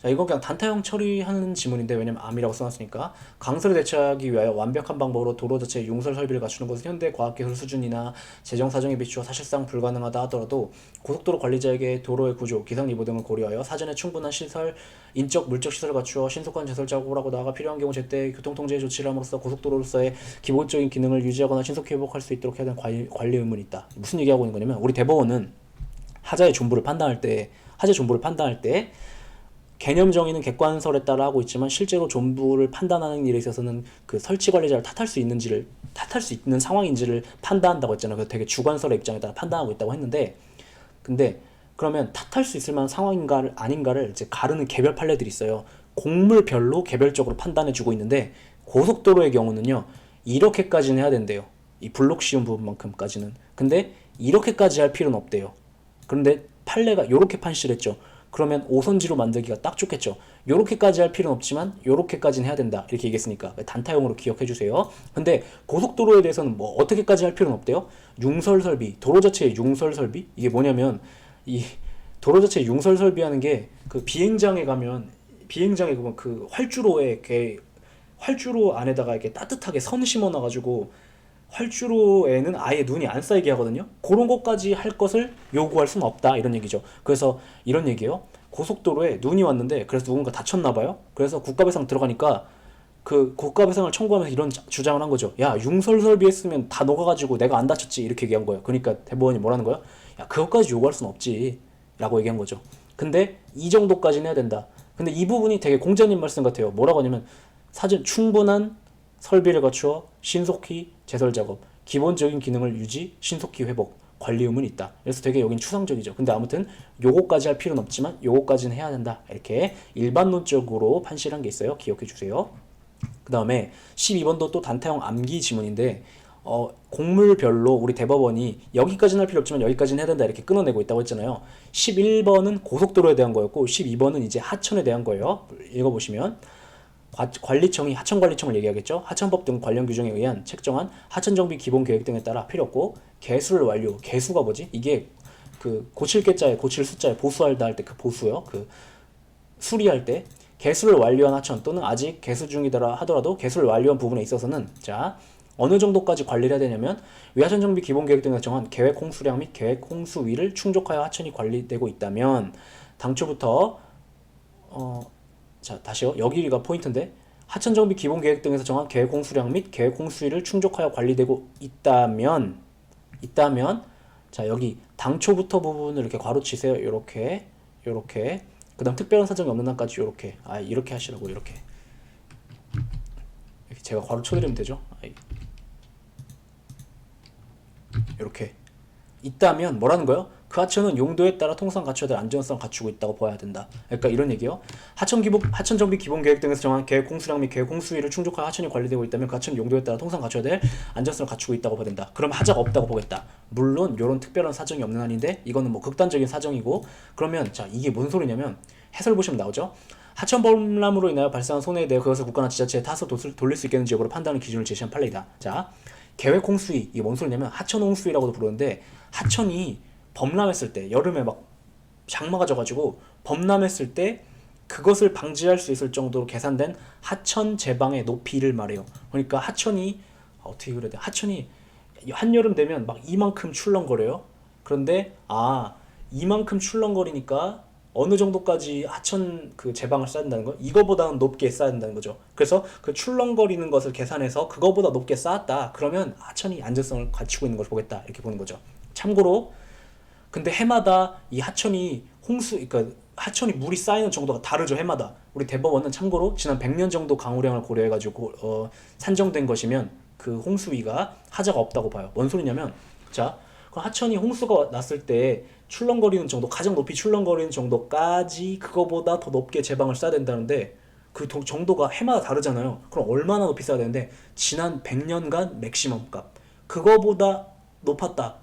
이건 그냥 단타형 처리하는 지문인데 왜냐면 암이라고 써놨으니까 강설을 대처하기 위하여 완벽한 방법으로 도로 자체의 융설 설비를 갖추는 것은 현대 과학기술 수준이나 재정 사정에 비추어 사실상 불가능하다 하더라도 고속도로 관리자에게 도로의 구조, 기상 예보 등을 고려하여 사전에 충분한 시설, 인적, 물적 시설을 갖추어 신속한 제설 작업을 하고 나아가 필요한 경우 제때 교통통제 조치를 함으로써 고속도로로서의 기본적인 기능을 유지하거나 신속히 회복할 수 있도록 해야 되는 관리 의무는 있다. 무슨 얘기하고 있는 거냐면 우리 대법원은 하자의 존부를 판단할 때 개념 정의는 객관설에 따라 하고 있지만 실제로 존부를 판단하는 일에 있어서는 그 설치 관리자를 탓할 수 있는 상황인지를 판단한다고 했잖아요. 그래서 되게 주관설의 입장에 따라 판단하고 있다고 했는데 근데 그러면 탓할 수 있을 만한 상황인가를 아닌가를 이제 가르는 개별 판례들이 있어요. 곡물별로 개별적으로 판단해주고 있는데 고속도로의 경우는요. 이렇게까지는 해야 된대요. 이 블록 씌운 부분만큼까지는. 근데 이렇게까지 할 필요는 없대요. 그런데 판례가 요렇게 판시했죠. 그러면 5선지로 만들기가 딱 좋겠죠. 요렇게까지 할 필요는 없지만 요렇게까지는 해야 된다. 이렇게 얘기했으니까 단타용으로 기억해 주세요. 근데 고속도로에 대해서는 뭐 어떻게까지 할 필요는 없대요. 융설 설비, 도로 자체의 융설 설비? 이게 뭐냐면 이 도로 자체의 융설 설비하는 게 그 비행장에 가면 그 활주로에 이렇게 활주로 안에다가 이렇게 따뜻하게 선 심어 놔가지고 활주로에는 아예 눈이 안 쌓이게 하거든요. 그런 것까지 할 것을 요구할 수는 없다 이런 얘기죠. 그래서 이런 얘기예요. 고속도로에 눈이 왔는데 그래서 누군가 다쳤나 봐요. 그래서 국가배상 들어가니까 그 국가배상을 청구하면서 이런 주장을 한 거죠. 야, 융설 설비했으면 다 녹아가지고 내가 안 다쳤지 이렇게 얘기한 거예요. 그러니까 대법원이 뭐라는 거예요? 야, 그것까지 요구할 수는 없지 라고 얘기한 거죠. 근데 이 정도까지는 해야 된다. 근데 이 부분이 되게 공자님 말씀 같아요. 뭐라고 하냐면 사전 충분한 설비를 갖추어 신속히 제설 작업, 기본적인 기능을 유지, 신속히 회복, 관리 의무는 있다. 그래서 되게 여긴 추상적이죠. 근데 아무튼 요거까지 할 필요는 없지만 요거까지는 해야 된다. 이렇게 일반론적으로 판시를 한 게 있어요. 기억해 주세요. 그 다음에 12번도 또 단타형 암기 지문인데 곡물별로 우리 대법원이 여기까지는 할 필요 없지만 여기까지는 해야 된다 이렇게 끊어내고 있다고 했잖아요. 11번은 고속도로에 대한 거였고 12번은 이제 하천에 대한 거예요. 읽어보시면 관리청이 하천관리청을 얘기하겠죠. 하천법 등 관련 규정에 의한 책정한 하천정비 기본계획 등에 따라 필요 없고 개수를 완료. 개수가 뭐지? 이게 그 고칠 개자에 고칠 숫자에 보수하다 할 때 그 보수요. 그 수리할 때 개수를 완료한 하천 또는 아직 개수 중이더라 하더라도 개수를 완료한 부분에 있어서는 자 어느 정도까지 관리를 해야 되냐면 위하천정비 기본계획 등에서 정한 계획 홍수량 및 계획 홍수위를 충족하여 하천이 관리되고 있다면 당초부터 자 다시요. 여기가 포인트인데 하천정비 기본계획 등에서 정한 계획 홍수량 및 계획 홍수위를 충족하여 관리되고 있다면 자 여기 당초부터 부분을 이렇게 괄호치세요. 요렇게 그 다음 특별한 사정이 없는 한까지 요렇게 이렇게 하시라고 이렇게 제가 괄호 쳐드리면 되죠. 이렇게 있다면 뭐라는 거예요? 그 하천은 용도에 따라 통상 갖춰야 될 안전성을 갖추고 있다고 봐야 된다. 그러니까 이런 얘기요. 하천정비 기본계획 등에서 정한 계획 홍수량 및 계획 홍수위를 충족하여 하천이 관리되고 있다면 그 하천은 용도에 따라 통상 갖춰야 될 안전성을 갖추고 있다고 봐야 된다. 그럼 하자가 없다고 보겠다. 물론 이런 특별한 사정이 없는 한인데 이거는 뭐 극단적인 사정이고 그러면 자 이게 뭔 소리냐면 해설 보시면 나오죠. 하천 범람으로 인하여 발생한 손해에 대해 그것을 국가나 지자체에 타서 돌릴 수 있겠는지 여부를 판단하는 기준을 제시한 판례이다. 자 계획 홍수위 이게 뭔 소리냐면 하천 홍수위라고도 부르는데 하천이 범람했을 때 여름에 막 장마가 져가지고 범람했을 때 그것을 방지할 수 있을 정도로 계산된 하천 제방의 높이를 말해요. 그러니까 하천이 어떻게 그래야 돼? 하천이 한여름 되면 막 이만큼 출렁거려요. 그런데 이만큼 출렁거리니까 어느 정도까지 하천 그 제방을 쌓야 된다는 거? 이거보다는 높게 쌓야 된다는 거죠. 그래서 그 출렁거리는 것을 계산해서 그거보다 높게 쌓았다. 그러면 하천이 안전성을 갖추고 있는 걸 보겠다. 이렇게 보는 거죠. 참고로 근데 해마다 이 하천이 그러니까 하천이 물이 쌓이는 정도가 다르죠. 해마다. 우리 대법원은 참고로 지난 100년 정도 강우량을 고려해가지고 산정된 것이면 그 홍수위가 하자가 없다고 봐요. 뭔 소리냐면 자 그 하천이 홍수가 났을 때 출렁거리는 정도 가장 높이 출렁거리는 정도까지 그거보다 더 높게 제방을 쌓아야 된다는데 그 정도가 해마다 다르잖아요. 그럼 얼마나 높이 쌓아야 되는데 지난 100년간 맥시멈 값 그거보다 높았다.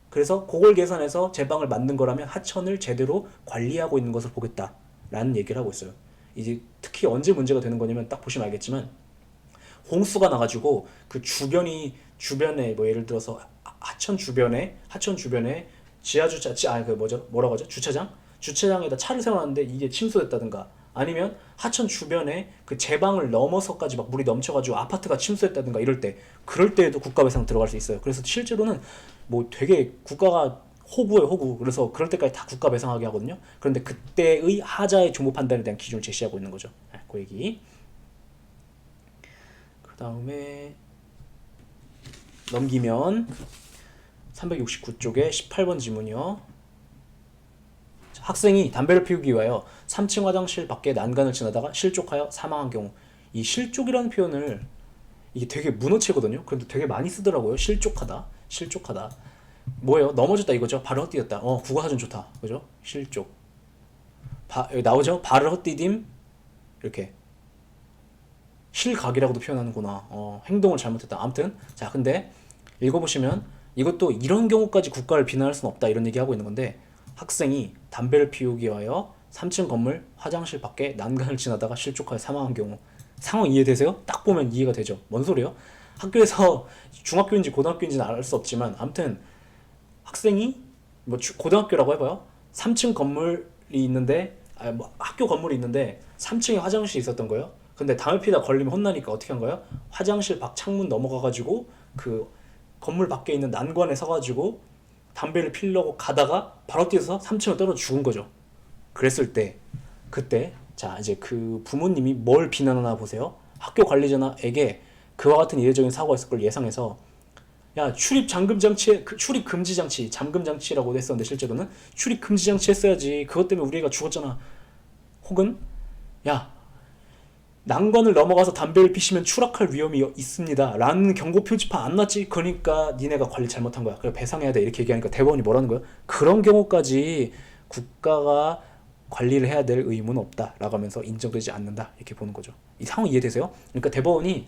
그래서 그걸 계산해서 제방을 만든 거라면 하천을 제대로 관리하고 있는 것을 보겠다라는 얘기를 하고 있어요. 이제 특히 언제 문제가 되는 거냐면 딱 보시면 알겠지만 홍수가 나가지고 그 주변에 뭐 예를 들어서 하천 주변에 뭐라고 하죠? 주차장에다 차를 세워놨는데 이게 침수됐다든가 아니면 하천 주변에 그 제방을 넘어서까지 막 물이 넘쳐가지고 아파트가 침수했다든가 그럴 때에도 국가배상 들어갈 수 있어요. 그래서 실제로는 뭐 되게 국가가 호구예요, 호구. 그래서 그럴 때까지 다 국가배상하게 하거든요. 그런데 그때의 하자의 조무 판단에 대한 기준을 제시하고 있는 거죠. 그 얘기. 그 다음에 넘기면 369쪽에 18번 지문이요. 학생이 담배를 피우기 위하여 3층 화장실 밖에 난간을 지나다가 실족하여 사망한 경우 이 실족이라는 표현을 이게 되게 문어체거든요. 그런데 되게 많이 쓰더라고요. 실족하다. 뭐예요? 넘어졌다 이거죠. 발을 헛디뎠다. 국어사전 좋다. 그죠? 실족. 여기 나오죠? 발을 헛디딤 이렇게 실각이라고도 표현하는구나. 행동을 잘못했다. 아무튼 자, 근데 읽어보시면 이것도 이런 경우까지 국가를 비난할 수는 없다 이런 얘기하고 있는 건데, 학생이 담배를 피우기 위하여 3층 건물 화장실 밖에 난간을 지나다가 실족하여 사망한 경우. 상황 이해되세요? 딱 보면 이해가 되죠. 뭔 소리예요? 학교에서 중학교인지 고등학교인지는 알 수 없지만 아무튼 학생이 뭐 고등학교라고 해봐요. 3층 건물이 있는데, 뭐 학교 건물이 있는데 3층에 화장실이 있었던 거예요. 근데 담배 피다 걸리면 혼나니까 어떻게 한 거예요? 화장실 밖 창문 넘어가가지고 그 건물 밖에 있는 난관에 서가지고 담배를 피려고 가다가 바로 뛰어서 3층을 떨어져 죽은 거죠. 그랬을 때, 그때 자 이제 그 부모님이 뭘 비난하나 보세요. 학교 관리자에게 그와 같은 이례적인 사고가 있을 걸 예상해서, 야, 출입 잠금 장치, 출입 금지 장치, 잠금 장치라고 했었는데 실제로는 출입 금지 장치 했어야지. 그것 때문에 우리 애가 죽었잖아. 혹은 야, 난관을 넘어가서 담배를 피시면 추락할 위험이 있습니다 라는 경고 표지판 안 놨지? 그러니까 니네가 관리 잘못한 거야. 그래 배상해야 돼. 이렇게 얘기하니까 대법원이 뭐라는 거야? 그런 경우까지 국가가 관리를 해야 될 의무는 없다 라고 하면서 인정되지 않는다 이렇게 보는 거죠. 이 상황 이해되세요? 그러니까 대법원이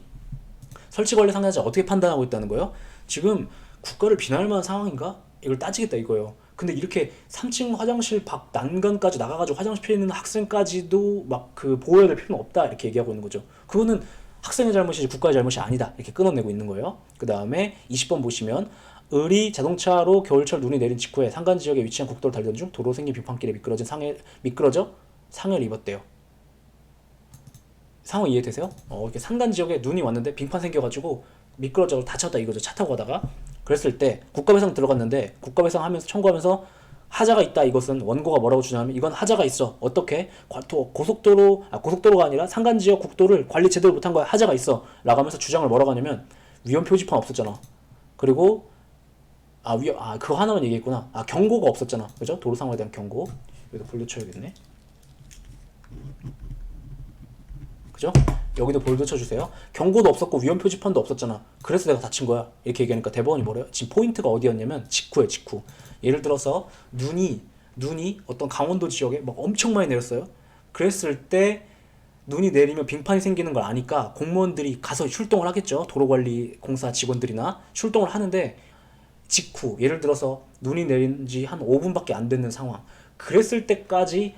설치관리 상하자 어떻게 판단하고 있다는 거예요? 지금 국가를 비난할 만한 상황인가? 이걸 따지겠다 이거예요. 근데 이렇게 3층 화장실 밖 난간까지 나가가지고 화장실 피해 있는 학생까지도 막 그 보호해야 될 필요는 없다 이렇게 얘기하고 있는 거죠. 그거는 학생의 잘못이지 국가의 잘못이 아니다 이렇게 끊어내고 있는 거예요. 그 다음에 20번 보시면, 을이 자동차로 겨울철 눈이 내린 직후에 상간 지역에 위치한 국도를 달리던 중 도로 생긴 빙판길에 미끄러져 상해를 입었대요. 상황 이해되세요? 이렇게 상단 지역에 눈이 왔는데 빙판 생겨가지고 미끄러져 다쳤다 이거죠. 차 타고 가다가. 그랬을 때 국가배상 들어갔는데 국가배상 하면서 청구하면서 하자가 있다. 이것은 원고가 뭐라고 주장하면 이건 하자가 있어. 어떻게? 고속도로가 아니라 상간 지역 국도를 관리 제대로 못한 거야. 하자가 있어. 라고 하면서 주장을 뭐라고 하냐면, 위험 표지판 없었잖아. 그리고 그거 하나만 얘기했구나. 경고가 없었잖아. 그죠? 도로 상황에 대한 경고. 여기다 볼드 쳐야겠네. 그죠? 여기도 볼드 쳐주세요. 경고도 없었고 위험 표지판도 없었잖아. 그래서 내가 다친 거야. 이렇게 얘기하니까 대법원이 뭐래요? 지금 포인트가 어디였냐면 직후에 직후. 예를 들어서 눈이 어떤 강원도 지역에 막 엄청 많이 내렸어요. 그랬을 때 눈이 내리면 빙판이 생기는 걸 아니까 공무원들이 가서 출동을 하겠죠. 도로관리공사 직원들이나 출동을 하는데, 직후 예를 들어서 눈이 내린 지 한 5분밖에 안 됐는 상황. 그랬을 때까지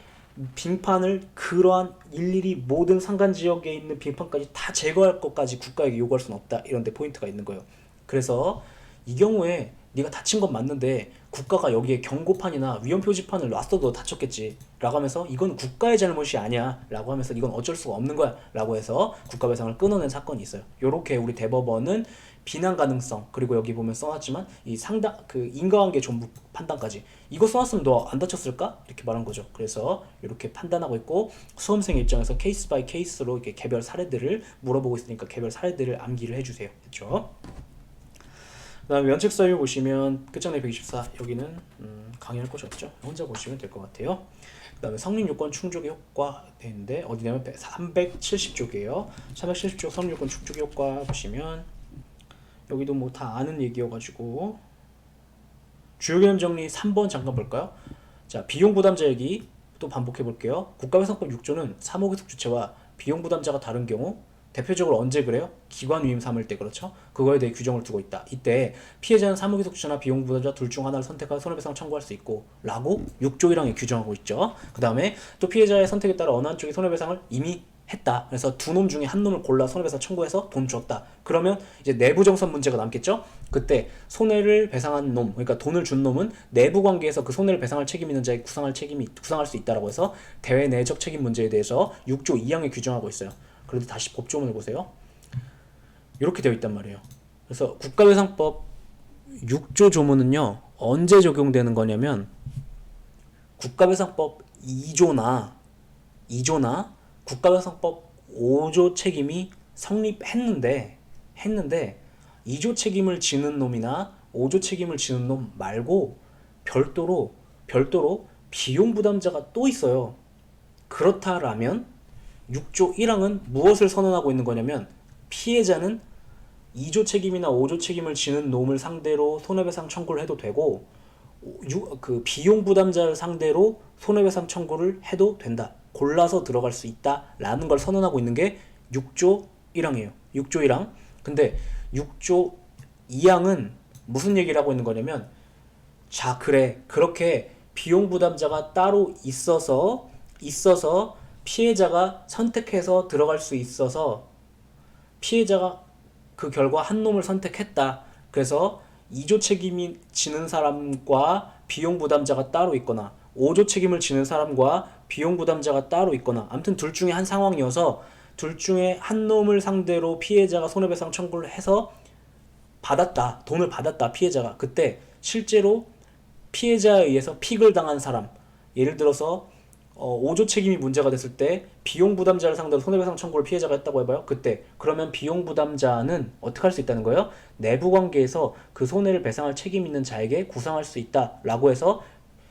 빙판을 그러한 일일이 모든 상간 지역에 있는 빙판까지 다 제거할 것까지 국가에게 요구할 수는 없다. 이런 데 포인트가 있는 거예요. 그래서 이 경우에 네가 다친 건 맞는데 국가가 여기에 경고판이나 위험 표지판을 놨어도 다쳤겠지 라고 하면서 이건 국가의 잘못이 아니야 라고 하면서 이건 어쩔 수가 없는 거야 라고 해서 국가배상을 끊어낸 사건이 있어요. 요렇게 우리 대법원은 비난 가능성, 그리고 여기 보면 써놨지만 이 상당 그 인과관계 존부 판단까지, 이거 써놨으면 너 안 다쳤을까? 이렇게 말한 거죠. 그래서 이렇게 판단하고 있고, 수험생 입장에서 케이스 바이 케이스로 이렇게 개별 사례들을 물어보고 있으니까 개별 사례들을 암기를 해주세요. 그렇죠? 그다음에 면책 사유 보시면 끝장내 124, 여기는 강의할 곳이 없죠. 혼자 보시면 될 것 같아요. 그다음에 성립 요건 충족의 효과 되는데 어디냐면 370쪽이에요. 370쪽 성립 요건 충족의 효과 보시면 여기도 뭐 다 아는 얘기여가지고 주요 개념 정리 3번 잠깐 볼까요? 자, 비용 부담자 얘기 또 반복해 볼게요. 국가배상법 6조는 사무기속 주체와 비용 부담자가 다른 경우, 대표적으로 언제 그래요? 기관 위임 삼을 때, 그렇죠? 그거에 대해 규정을 두고 있다. 이때 피해자는 사무기속 주체나 비용 부담자 둘 중 하나를 선택하여 손해배상을 청구할 수 있고 라고 6조 1항에 규정하고 있죠. 그 다음에 또 피해자의 선택에 따라 어느 한쪽이 손해배상을 이미 했다. 그래서 두 놈 중에 한 놈을 골라 손해배상 청구해서 돈 줬다. 그러면 이제 내부 정산 문제가 남겠죠? 그때 손해를 배상한 놈, 그러니까 돈을 준 놈은 내부 관계에서 그 손해를 배상할 책임 있는 자에게 구상할 수 있다라고 해서 대외 내적 책임 문제에 대해서 6조 2항에 규정하고 있어요. 그래도 다시 법조문을 보세요. 이렇게 되어 있단 말이에요. 그래서 국가배상법 6조 조문은요, 언제 적용되는 거냐면 국가배상법 2조나 국가배상법 5조 책임이 성립했는데 2조 책임을 지는 놈이나 5조 책임을 지는 놈 말고 별도로 비용 부담자가 또 있어요. 그렇다라면 6조 1항은 무엇을 선언하고 있는 거냐면, 피해자는 2조 책임이나 5조 책임을 지는 놈을 상대로 손해배상 청구를 해도 되고, 그 비용 부담자를 상대로 손해배상 청구를 해도 된다. 골라서 들어갈 수 있다라는 걸 선언하고 있는 게 6조 1항이에요. 6조 1항. 근데 6조 2항은 무슨 얘기를 하고 있는 거냐면, 자, 그래. 그렇게 비용 부담자가 따로 있어서 피해자가 선택해서 들어갈 수 있어서 피해자가 그 결과 한 놈을 선택했다. 그래서 2조 책임이 지는 사람과 비용 부담자가 따로 있거나 5조 책임을 지는 사람과 비용 부담자가 따로 있거나 아무튼 둘 중에 한 상황이어서 둘 중에 한 놈을 상대로 피해자가 손해배상 청구를 해서 받았다. 돈을 받았다. 피해자가. 그때 실제로 피해자에 의해서 픽을 당한 사람, 예를 들어서 5조 책임이 문제가 됐을 때 비용 부담자를 상대로 손해배상 청구를 피해자가 했다고 해봐요. 그때 그러면 비용 부담자는 어떻게 할 수 있다는 거예요? 내부 관계에서 그 손해를 배상할 책임 있는 자에게 구상할 수 있다라고 해서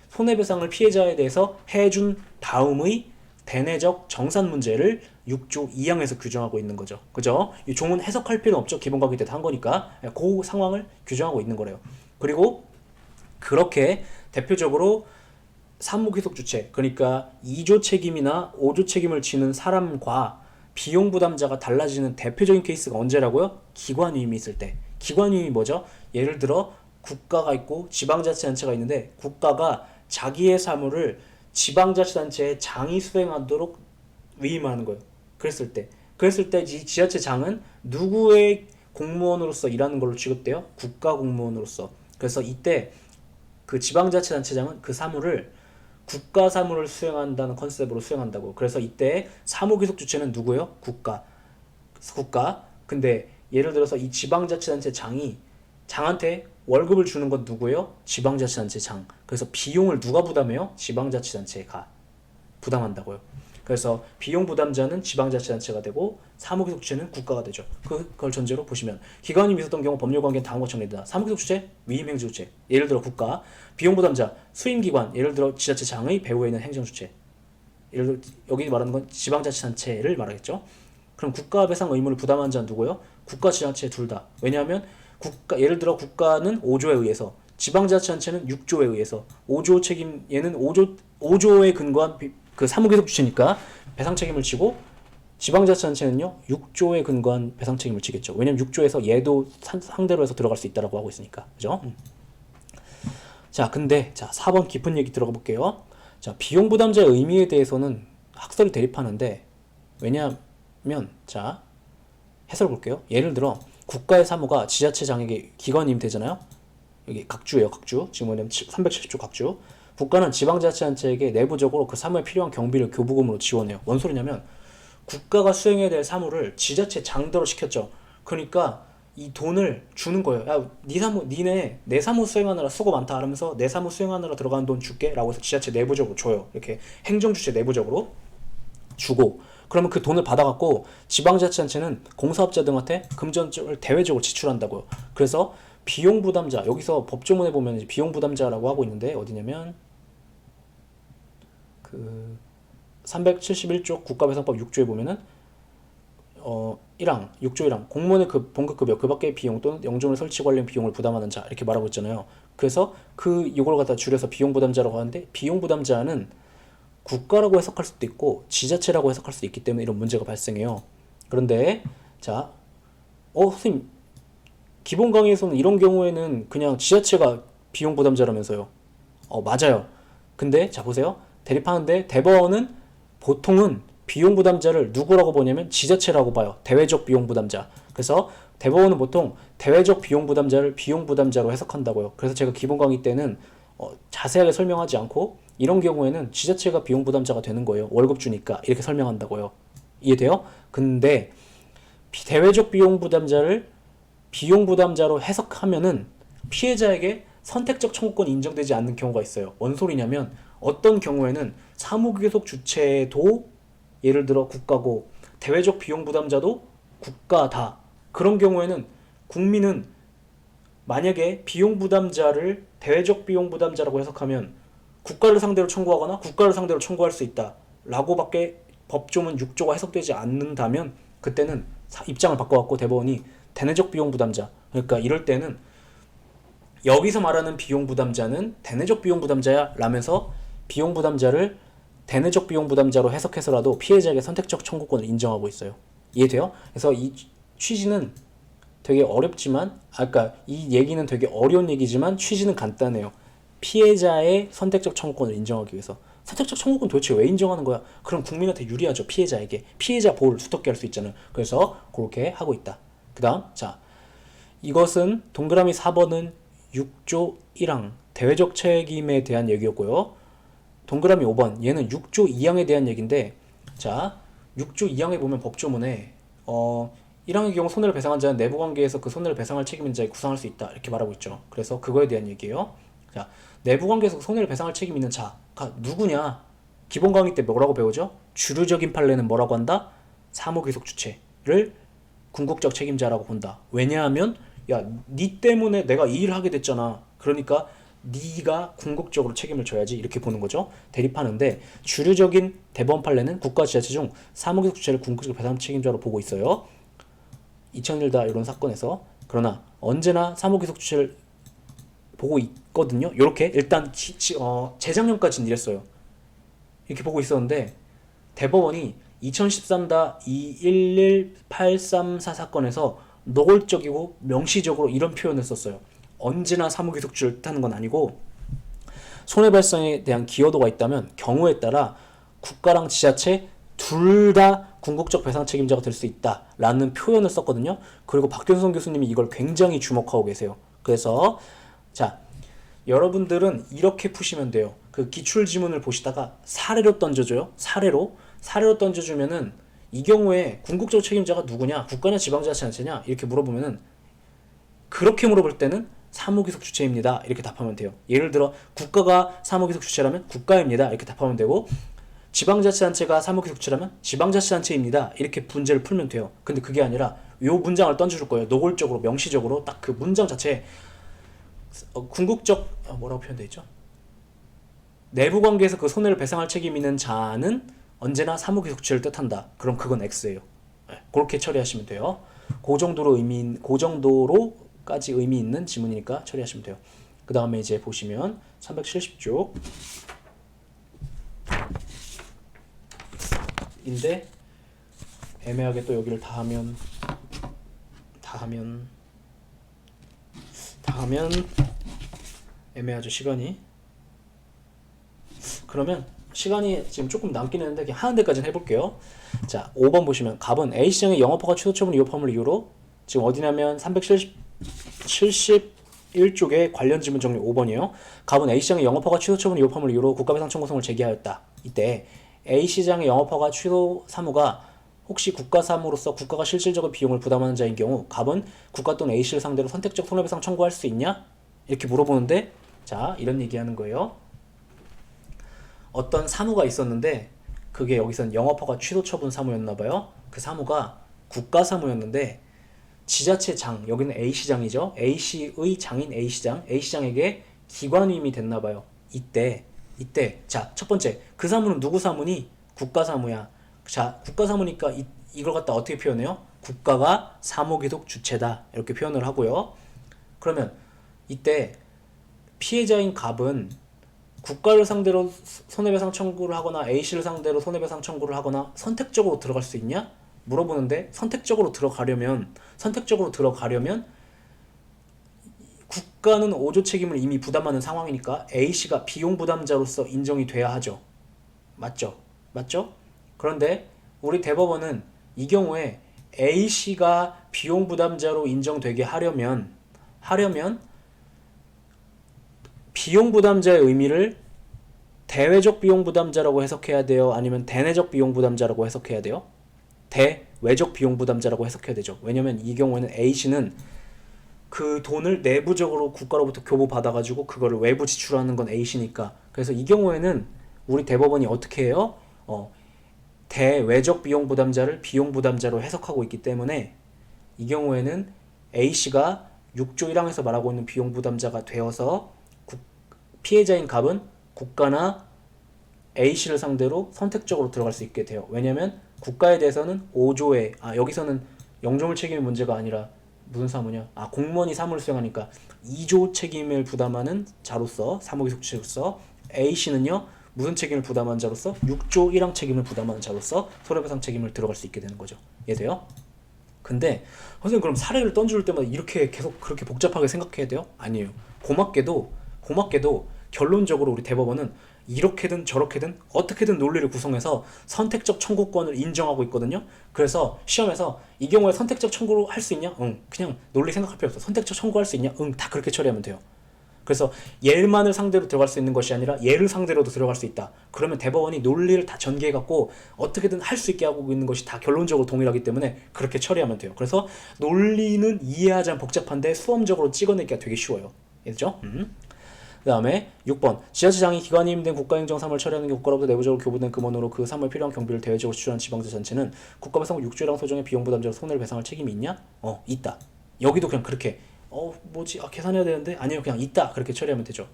손해배상을 피해자에 대해서 해준 다음의 대내적 정산 문제를 6조 2항에서 규정하고 있는 거죠. 그죠? 이 종은 해석할 필요는 없죠. 기본관계 때 한 거니까 그 상황을 규정하고 있는 거래요. 그리고 그렇게 대표적으로 사무기속 주체, 그러니까 2조 책임이나 5조 책임을 지는 사람과 비용 부담자가 달라지는 대표적인 케이스가 언제라고요? 기관위임이 있을 때. 기관위임이 뭐죠? 예를 들어 국가가 있고 지방자치단체가 있는데 국가가 자기의 사무를 지방자치단체의 장이 수행하도록 위임하는 거예요. 그랬을 때 이 지자체장은 누구의 공무원으로서 일하는 걸로 취급돼요? 국가 공무원으로서. 그래서 이때 그 지방자치단체장은 그 사무를 국가 사무를 수행한다는 컨셉으로 수행한다고. 그래서 이때 사무기속 주체는 누구예요? 국가. 근데 예를 들어서 이 지방자치단체 장한테 월급을 주는 건 누구예요? 지방자치단체 장. 그래서 비용을 누가 부담해요? 지방자치단체가 부담한다고요. 그래서 비용 부담자는 지방자치단체가 되고 사무기속 주체는 국가가 되죠. 그걸 전제로 보시면 기관이 있었던 경우 법률관계는 다음과 정리된다. 사무기속 주체, 위임행정 주체. 예를 들어 국가. 비용 부담자, 수임기관. 예를 들어 지자체장의 배후에 있는 행정주체. 예를 들어 여기 말하는 건 지방자치단체를 말하겠죠. 그럼 국가 배상 의무를 부담한 자는 누구예요? 국가, 지자체 둘 다. 왜냐하면 예를 들어 국가는 5조에 의해서, 지방자치단체는 6조에 의해서 5조 책임, 얘는 5조에 근거한 그 사무기속 주체니까 배상 책임을 지고, 지방자치단체는요 6조에 근거한 배상 책임을 지겠죠. 왜냐면 6조에서 얘도 상대로 해서 들어갈 수 있다라고 하고 있으니까. 그죠? 자, 근데 4번 깊은 얘기 들어가 볼게요. 자, 비용 부담자의 의미에 대해서는 학설이 대립하는데, 왜냐하면 자, 해설 볼게요. 예를 들어 국가의 사무가 지자체장에게 기관임 되잖아요. 여기 각주예요, 각주. 지금 뭐냐면 370조 각주. 국가는 지방자치단체에게 내부적으로 그 사무에 필요한 경비를 교부금으로 지원해요. 뭔 소리냐면 국가가 수행해야 될 사무를 지자체 장대로 시켰죠. 그러니까 이 돈을 주는 거예요. 야, 내 사무 수행하느라 수고 많다 하면서 내 사무 수행하느라 들어가는 돈 줄게 라고 해서 지자체 내부적으로 줘요. 이렇게 행정주체 내부적으로 주고, 그러면 그 돈을 받아갖고 지방자치단체는 공사업자 등한테 금전을 대외적으로 지출한다고요. 그래서 비용 부담자, 여기서 법조문에 보면 비용 부담자라고 하고 있는데 어디냐면 그 371조 국가배상법 6조에 보면은 1항 6조 1항 공무원의 봉급급여 그 밖의 비용 또는 영종을 설치 관련 비용을 부담하는 자 이렇게 말하고 있잖아요. 그래서 이걸 갖다 줄여서 비용 부담자라고 하는데, 비용 부담자는 국가라고 해석할 수도 있고 지자체라고 해석할 수도 있기 때문에 이런 문제가 발생해요. 그런데 자, 선생님 기본 강의에서는 이런 경우에는 그냥 지자체가 비용 부담자라면서요. 맞아요. 근데 자 보세요. 대립하는데 대법원은 보통은 비용 부담자를 누구라고 보냐면 지자체라고 봐요. 대외적 비용 부담자. 그래서 대법원은 보통 대외적 비용 부담자를 비용 부담자로 해석한다고요. 그래서 제가 기본 강의 때는 자세하게 설명하지 않고 이런 경우에는 지자체가 비용 부담자가 되는 거예요. 월급 주니까 이렇게 설명한다고요. 이해돼요? 근데 대외적 비용 부담자를 비용 부담자로 해석하면은 피해자에게 선택적 청구권이 인정되지 않는 경우가 있어요. 뭔 소리냐면 어떤 경우에는 사무기속 주체도 예를 들어 국가고 대외적 비용 부담자도 국가다. 그런 경우에는 국민은 만약에 비용 부담자를 대외적 비용 부담자라고 해석하면 국가를 상대로 청구하거나 국가를 상대로 청구할 수 있다 라고밖에 법조문 6조가 해석되지 않는다면 그때는 입장을 바꿔갖고 대법원이 대내적 비용 부담자, 그러니까 이럴 때는 여기서 말하는 비용 부담자는 대내적 비용 부담자야 라면서 비용 부담자를 대내적 비용 부담자로 해석해서라도 피해자에게 선택적 청구권을 인정하고 있어요. 이해돼요? 그래서 이 취지는 되게 어렵지만, 아까 이 얘기는 되게 어려운 얘기지만 취지는 간단해요. 피해자의 선택적 청구권을 인정하기 위해서. 선택적 청구권 도대체 왜 인정하는 거야? 그럼 국민한테 유리하죠. 피해자에게. 피해자 보호를 두텁게 할 수 있잖아요. 그래서 그렇게 하고 있다. 그 다음, 자, 이것은 동그라미 4번은 6조 1항 대외적 책임에 대한 얘기였고요. 동그라미 5번 얘는 6조 2항에 대한 얘기인데, 자, 6조 2항에 보면 법조문에 1항의 경우 손해를 배상한 자는 내부 관계에서 그 손해를 배상할 책임인 자에 구상할 수 있다 이렇게 말하고 있죠. 그래서 그거에 대한 얘기예요. 자, 내부 관계에서 손해를 배상할 책임 있는 자가 누구냐? 기본 강의 때 뭐라고 배우죠? 주류적인 판례는 뭐라고 한다? 사무귀속 주체를 궁극적 책임자라고 본다. 왜냐하면 야, 니 때문에 내가 이 일을 하게 됐잖아. 그러니까 네가 궁극적으로 책임을 져야지 이렇게 보는 거죠. 대립하는데 주류적인 대법원 판례는 국가 지자체 중 사무기속 주체를 궁극적 배상 책임자로 보고 있어요. 2001다 이런 사건에서. 그러나 언제나 사무기속 주체를 보고 있거든요. 이렇게 일단 재작년까지는 이랬어요. 이렇게 보고 있었는데 대법원이 2013-211834 사건에서 노골적이고 명시적으로 이런 표현을 썼어요. 언제나 사무기속주를 뜻하는 건 아니고 손해발생에 대한 기여도가 있다면 경우에 따라 국가랑 지자체 둘 다 궁극적 배상 책임자가 될 수 있다라는 표현을 썼거든요. 그리고 박균성 교수님이 이걸 굉장히 주목하고 계세요. 그래서 자, 여러분들은 이렇게 푸시면 돼요. 그 기출지문을 보시다가 사례로 던져줘요. 사례로 던져주면은 이 경우에 궁극적 책임자가 누구냐, 국가냐 지방자치단체냐 이렇게 물어보면은, 그렇게 물어볼 때는 사무기속 주체입니다 이렇게 답하면 돼요. 예를 들어 국가가 사무기속 주체라면 국가입니다 이렇게 답하면 되고, 지방자치단체가 사무기속 주체라면 지방자치단체입니다 이렇게 문제를 풀면 돼요. 근데 그게 아니라 요 문장을 던져줄 거예요. 노골적으로 명시적으로 딱 그 문장 자체에 궁극적 뭐라고 표현되어 있죠? 내부 관계에서 그 손해를 배상할 책임 있는 자는 언제나 사무기속 주체를 뜻한다. 그럼 그건 X예요. 그렇게 처리하시면 돼요. 그 정도로까지 의미 있는 지문이니까 처리하시면 돼요. 그 다음에 이제 보시면 370쪽 인데 애매하게 또 여기를 다 하면 애매하죠, 시간이. 그러면 시간이 지금 조금 남긴 했는데 그냥 하는 데까지는 해볼게요. 자, 5번 보시면 갑은 A시장의 영업허가 취소 처분 위법함을 이유로, 지금 어디냐면 371쪽에 관련 지문 정리 5번이에요. 갑은 A시장의 영업허가 취소 처분 위법함을 이유로 국가배상 청구성을 제기하였다. 이때 A시장의 영업허가 취소 사무가 혹시 국가 사무로서 국가가 실질적인 비용을 부담하는 자인 경우 갑은 국가 또는 A씨를 상대로 선택적 손해배상 청구할 수 있냐? 이렇게 물어보는데, 자, 이런 얘기하는 거예요. 어떤 사무가 있었는데 그게 여기선 영업허가 취소 처분 사무였나봐요. 그 사무가 국가 사무였는데 지자체장, 여기는 A시장이죠. A시의 장인 A시장에게 기관위임이 됐나봐요. 이때 자, 첫 번째, 그 사무는 누구 사무니? 국가 사무야. 자, 국가 사무니까 이걸 갖다 어떻게 표현해요? 국가가 사무기속 주체다 이렇게 표현을 하고요. 그러면 이때 피해자인 갑은 국가를 상대로 손해배상 청구를 하거나 A씨를 상대로 손해배상 청구를 하거나 선택적으로 들어갈 수 있냐? 물어보는데 선택적으로 들어가려면 국가는 5조 책임을 이미 부담하는 상황이니까 A씨가 비용 부담자로서 인정이 돼야 하죠. 맞죠? 그런데 우리 대법원은 이 경우에 A씨가 비용 부담자로 인정되게 하려면 비용 부담자의 의미를 대외적 비용 부담자라고 해석해야 돼요? 아니면 대내적 비용 부담자라고 해석해야 돼요? 대외적 비용 부담자라고 해석해야 되죠. 왜냐면 이 경우에는 A씨는 그 돈을 내부적으로 국가로부터 교부받아가지고 그거를 외부 지출하는 건 A씨니까. 그래서 이 경우에는 우리 대법원이 어떻게 해요? 대외적 비용 부담자를 비용 부담자로 해석하고 있기 때문에 이 경우에는 A씨가 6조 1항에서 말하고 있는 비용 부담자가 되어서 피해자인 갑은 국가나 A씨를 상대로 선택적으로 들어갈 수 있게 돼요. 왜냐면 국가에 대해서는 5조에 여기서는 영조물 책임의 문제가 아니라 무슨 사무냐? 공무원이 사무를 수행하니까 2조 책임을 부담하는 자로서 사무기속주체로서 A씨는요 무슨 책임을 부담하는 자로서 6조 1항 책임을 부담하는 자로서 손해배상 책임을 들어갈 수 있게 되는 거죠. 이해돼요? 근데 선생님 그럼 사례를 던질 때마다 이렇게 계속 그렇게 복잡하게 생각해야 돼요? 아니에요. 고맙게도 결론적으로 우리 대법원은 이렇게든 저렇게든 어떻게든 논리를 구성해서 선택적 청구권을 인정하고 있거든요. 그래서 시험에서 이 경우에 선택적 청구를 할 수 있냐? 응. 그냥 논리 생각할 필요 없어. 선택적 청구할 수 있냐? 응. 다 그렇게 처리하면 돼요. 그래서 얘만을 상대로 들어갈 수 있는 것이 아니라 얘를 상대로도 들어갈 수 있다. 그러면 대법원이 논리를 다 전개해갖고 어떻게든 할 수 있게 하고 있는 것이 다 결론적으로 동일하기 때문에 그렇게 처리하면 돼요. 그래서 논리는 이해하자면 복잡한데 수험적으로 찍어내기가 되게 쉬워요. 알겠죠? 그 다음에 6번 지자체장이 기관이 임된 국가행정 사무를 처리하는 게 국가로부터 내부적으로 교부된 금원으로 그 사무에 필요한 경비를 대외적으로 지출하는 지방자치단체는 국가배상 6조랑 소정의 비용 부담자로 손해를 배상할 책임이 있냐? 있다. 여기도 그냥 그렇게 뭐지? 계산해야 되는데 아니요 그냥 있다 그렇게 처리하면 되죠.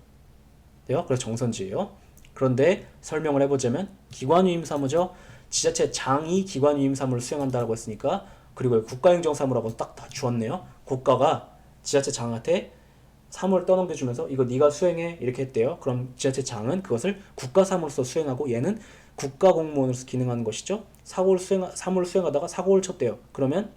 돼요? 그래서 정선지예요. 그런데 설명을 해보자면 기관위임 사무죠. 지자체장이 기관위임 사무를 수행한다고 했으니까 그리고 국가행정사무라고 딱 다 주었네요. 국가가 지자체장한테 사무를 떠넘겨주면서 이거 네가 수행해 이렇게 했대요. 그럼 지자체장은 그것을 국가사무로서 수행하고 얘는 국가공무원으로서 기능하는 것이죠. 사무를 수행하다가 사고를 쳤대요. 그러면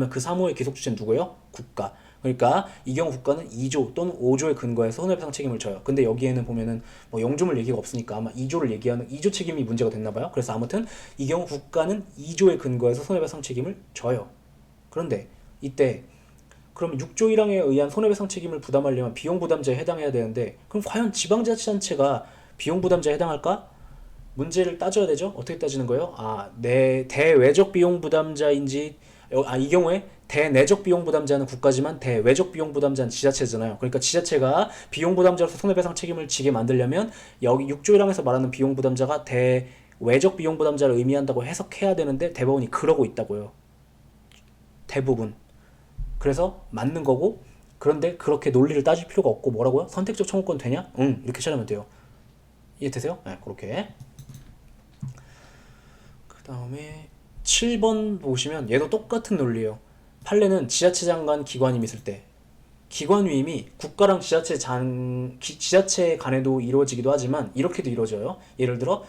그 사무의 기속주체는 누구예요? 국가. 그러니까 이 경우 국가는 2조 또는 5조에 근거해서 손해배상 책임을 져요. 근데 여기에는 보면은 뭐 영조물 얘기가 없으니까 아마 2조를 얘기하는 2조 책임이 문제가 됐나 봐요. 그래서 아무튼 이 경우 국가는 2조에 근거해서 손해배상 책임을 져요. 그런데 이때 그럼 6조 1항에 의한 손해배상 책임을 부담하려면 비용부담자에 해당해야 되는데 그럼 과연 지방자치단체가 비용부담자에 해당할까? 문제를 따져야 되죠. 어떻게 따지는 거예요? 내 대외적 비용 부담자인지 이 경우에 대내적 비용 부담자는 국가지만 대외적 비용 부담자는 지자체잖아요. 그러니까 지자체가 비용 부담자로서 손해배상 책임을 지게 만들려면 여기 6조 1항에서 말하는 비용 부담자가 대외적 비용 부담자를 의미한다고 해석해야 되는데 대법원이 그러고 있다고요. 대부분. 그래서 맞는 거고 그런데 그렇게 논리를 따질 필요가 없고 뭐라고요? 선택적 청구권 되냐? 응. 이렇게 처리하면 돼요. 이해되세요? 네, 그렇게. 그 다음에 7번 보시면 얘도 똑같은 논리예요. 판례는 지자체장 간 기관임이 있을 때 기관 위임이 국가랑 지자체 간에도 이루어지기도 하지만 이렇게도 이루어져요. 예를 들어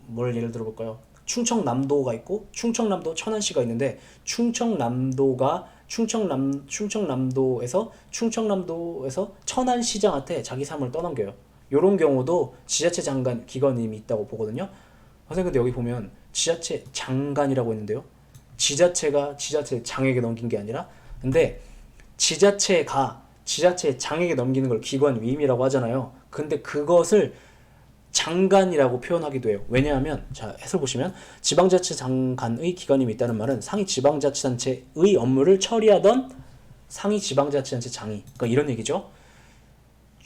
뭘 예를 들어 볼까요? 충청남도가 있고 충청남도 천안시가 있는데 충청남도에서 천안시장한테 자기 사무를 떠넘겨요. 요런 경우도 지자체 장관 기관임이 있다고 보거든요. 선생님 근데 여기 보면 지자체 장관이라고 했는데요. 지자체가 지자체장에게 넘긴 게 아니라 근데 지자체장에게 넘기는 걸 기관 위임이라고 하잖아요. 근데 그것을 장관이라고 표현하기도 해요. 왜냐하면 자 해설 보시면 지방자치장관의 기관임이 있다는 말은 상위 지방자치단체의 업무를 처리하던 상위 지방자치단체장이 그러니까 이런 얘기죠.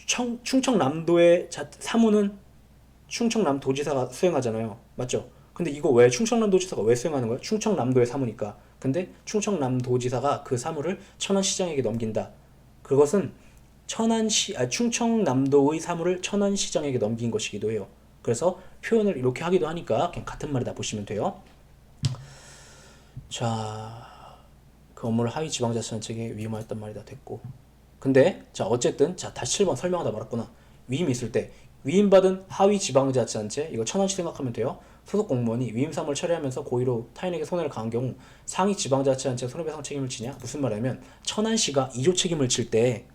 충청남도의 사무는 충청남도지사가 수행하잖아요. 맞죠? 근데 이거 왜 충청남도지사가 왜 수행하는 거예요? 충청남도의 사무니까. 근데 충청남도지사가 그 사무를 천안시장에게 넘긴다. 그것은 충청남도의 사무를 천안시장에게 넘긴 것이기도 해요. 그래서 표현을 이렇게 하기도 하니까 그냥 같은 말이다 보시면 돼요. 자, 그 업무를 하위 지방자치단체에게 위임하였단 말이다 됐고. 근데 자 어쨌든 자 다시 7번 설명하다 말았구나. 위임이 있을 때 위임받은 하위 지방자치단체 이거 천안시 생각하면 돼요. 소속 공무원이 위임 사무를 처리하면서 고의로 타인에게 손해를 가한 경우 상위 지방자치단체 손해배상 책임을 지냐? 무슨 말이냐면 천안시가 2조 책임을 질 때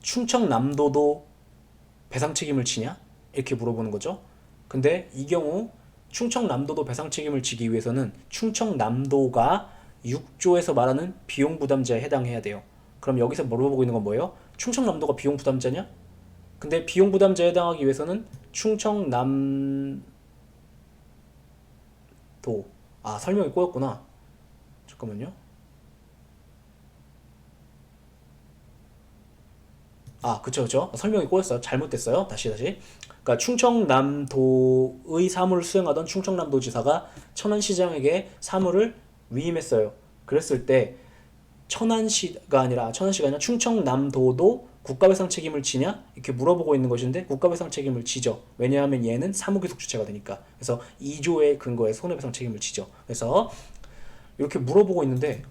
충청남도도 배상 책임을 지냐? 이렇게 물어보는 거죠. 근데 이 경우 충청남도도 배상 책임을 지기 위해서는 충청남도가 6조에서 말하는 비용 부담자에 해당해야 돼요. 그럼 여기서 물어보고 있는 건 뭐예요? 충청남도가 비용 부담자냐? 근데 비용 부담자에 해당하기 위해서는 충청남도 설명이 꼬였구나. 잠깐만요. 그쵸. 설명이 꼬였어요. 잘못됐어요. 다시. 그러니까 충청남도의 사무를 수행하던 충청남도지사가 천안시장에게 사무를 위임했어요. 그랬을 때 천안시가 아니라 충청남도도 국가배상 책임을 지냐? 이렇게 물어보고 있는 것인데 국가배상 책임을 지죠. 왜냐하면 얘는 사무기속 주체가 되니까. 그래서 2조의 근거에 손해배상 책임을 지죠. 그래서 이렇게 물어보고 있는데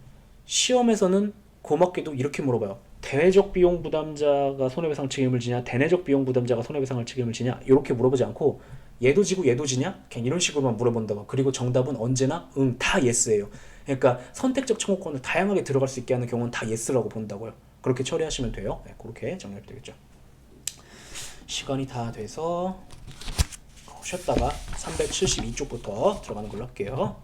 시험에서는 고맙게도 이렇게 물어봐요. 대내적 비용 부담자가 손해배상 책임을 지냐, 대내적 비용 부담자가 손해배상을 책임을 지냐 이렇게 물어보지 않고 얘도 지고 얘도 지냐? 그냥 이런 식으로만 물어본다고. 그리고 정답은 언제나 다 예스예요. 그러니까 선택적 청구권을 다양하게 들어갈 수 있게 하는 경우는 다 예스라고 본다고요. 그렇게 처리하시면 돼요. 네, 그렇게 정리하면 되겠죠. 시간이 다 돼서 쉬었다가 372쪽부터 들어가는 걸로 할게요.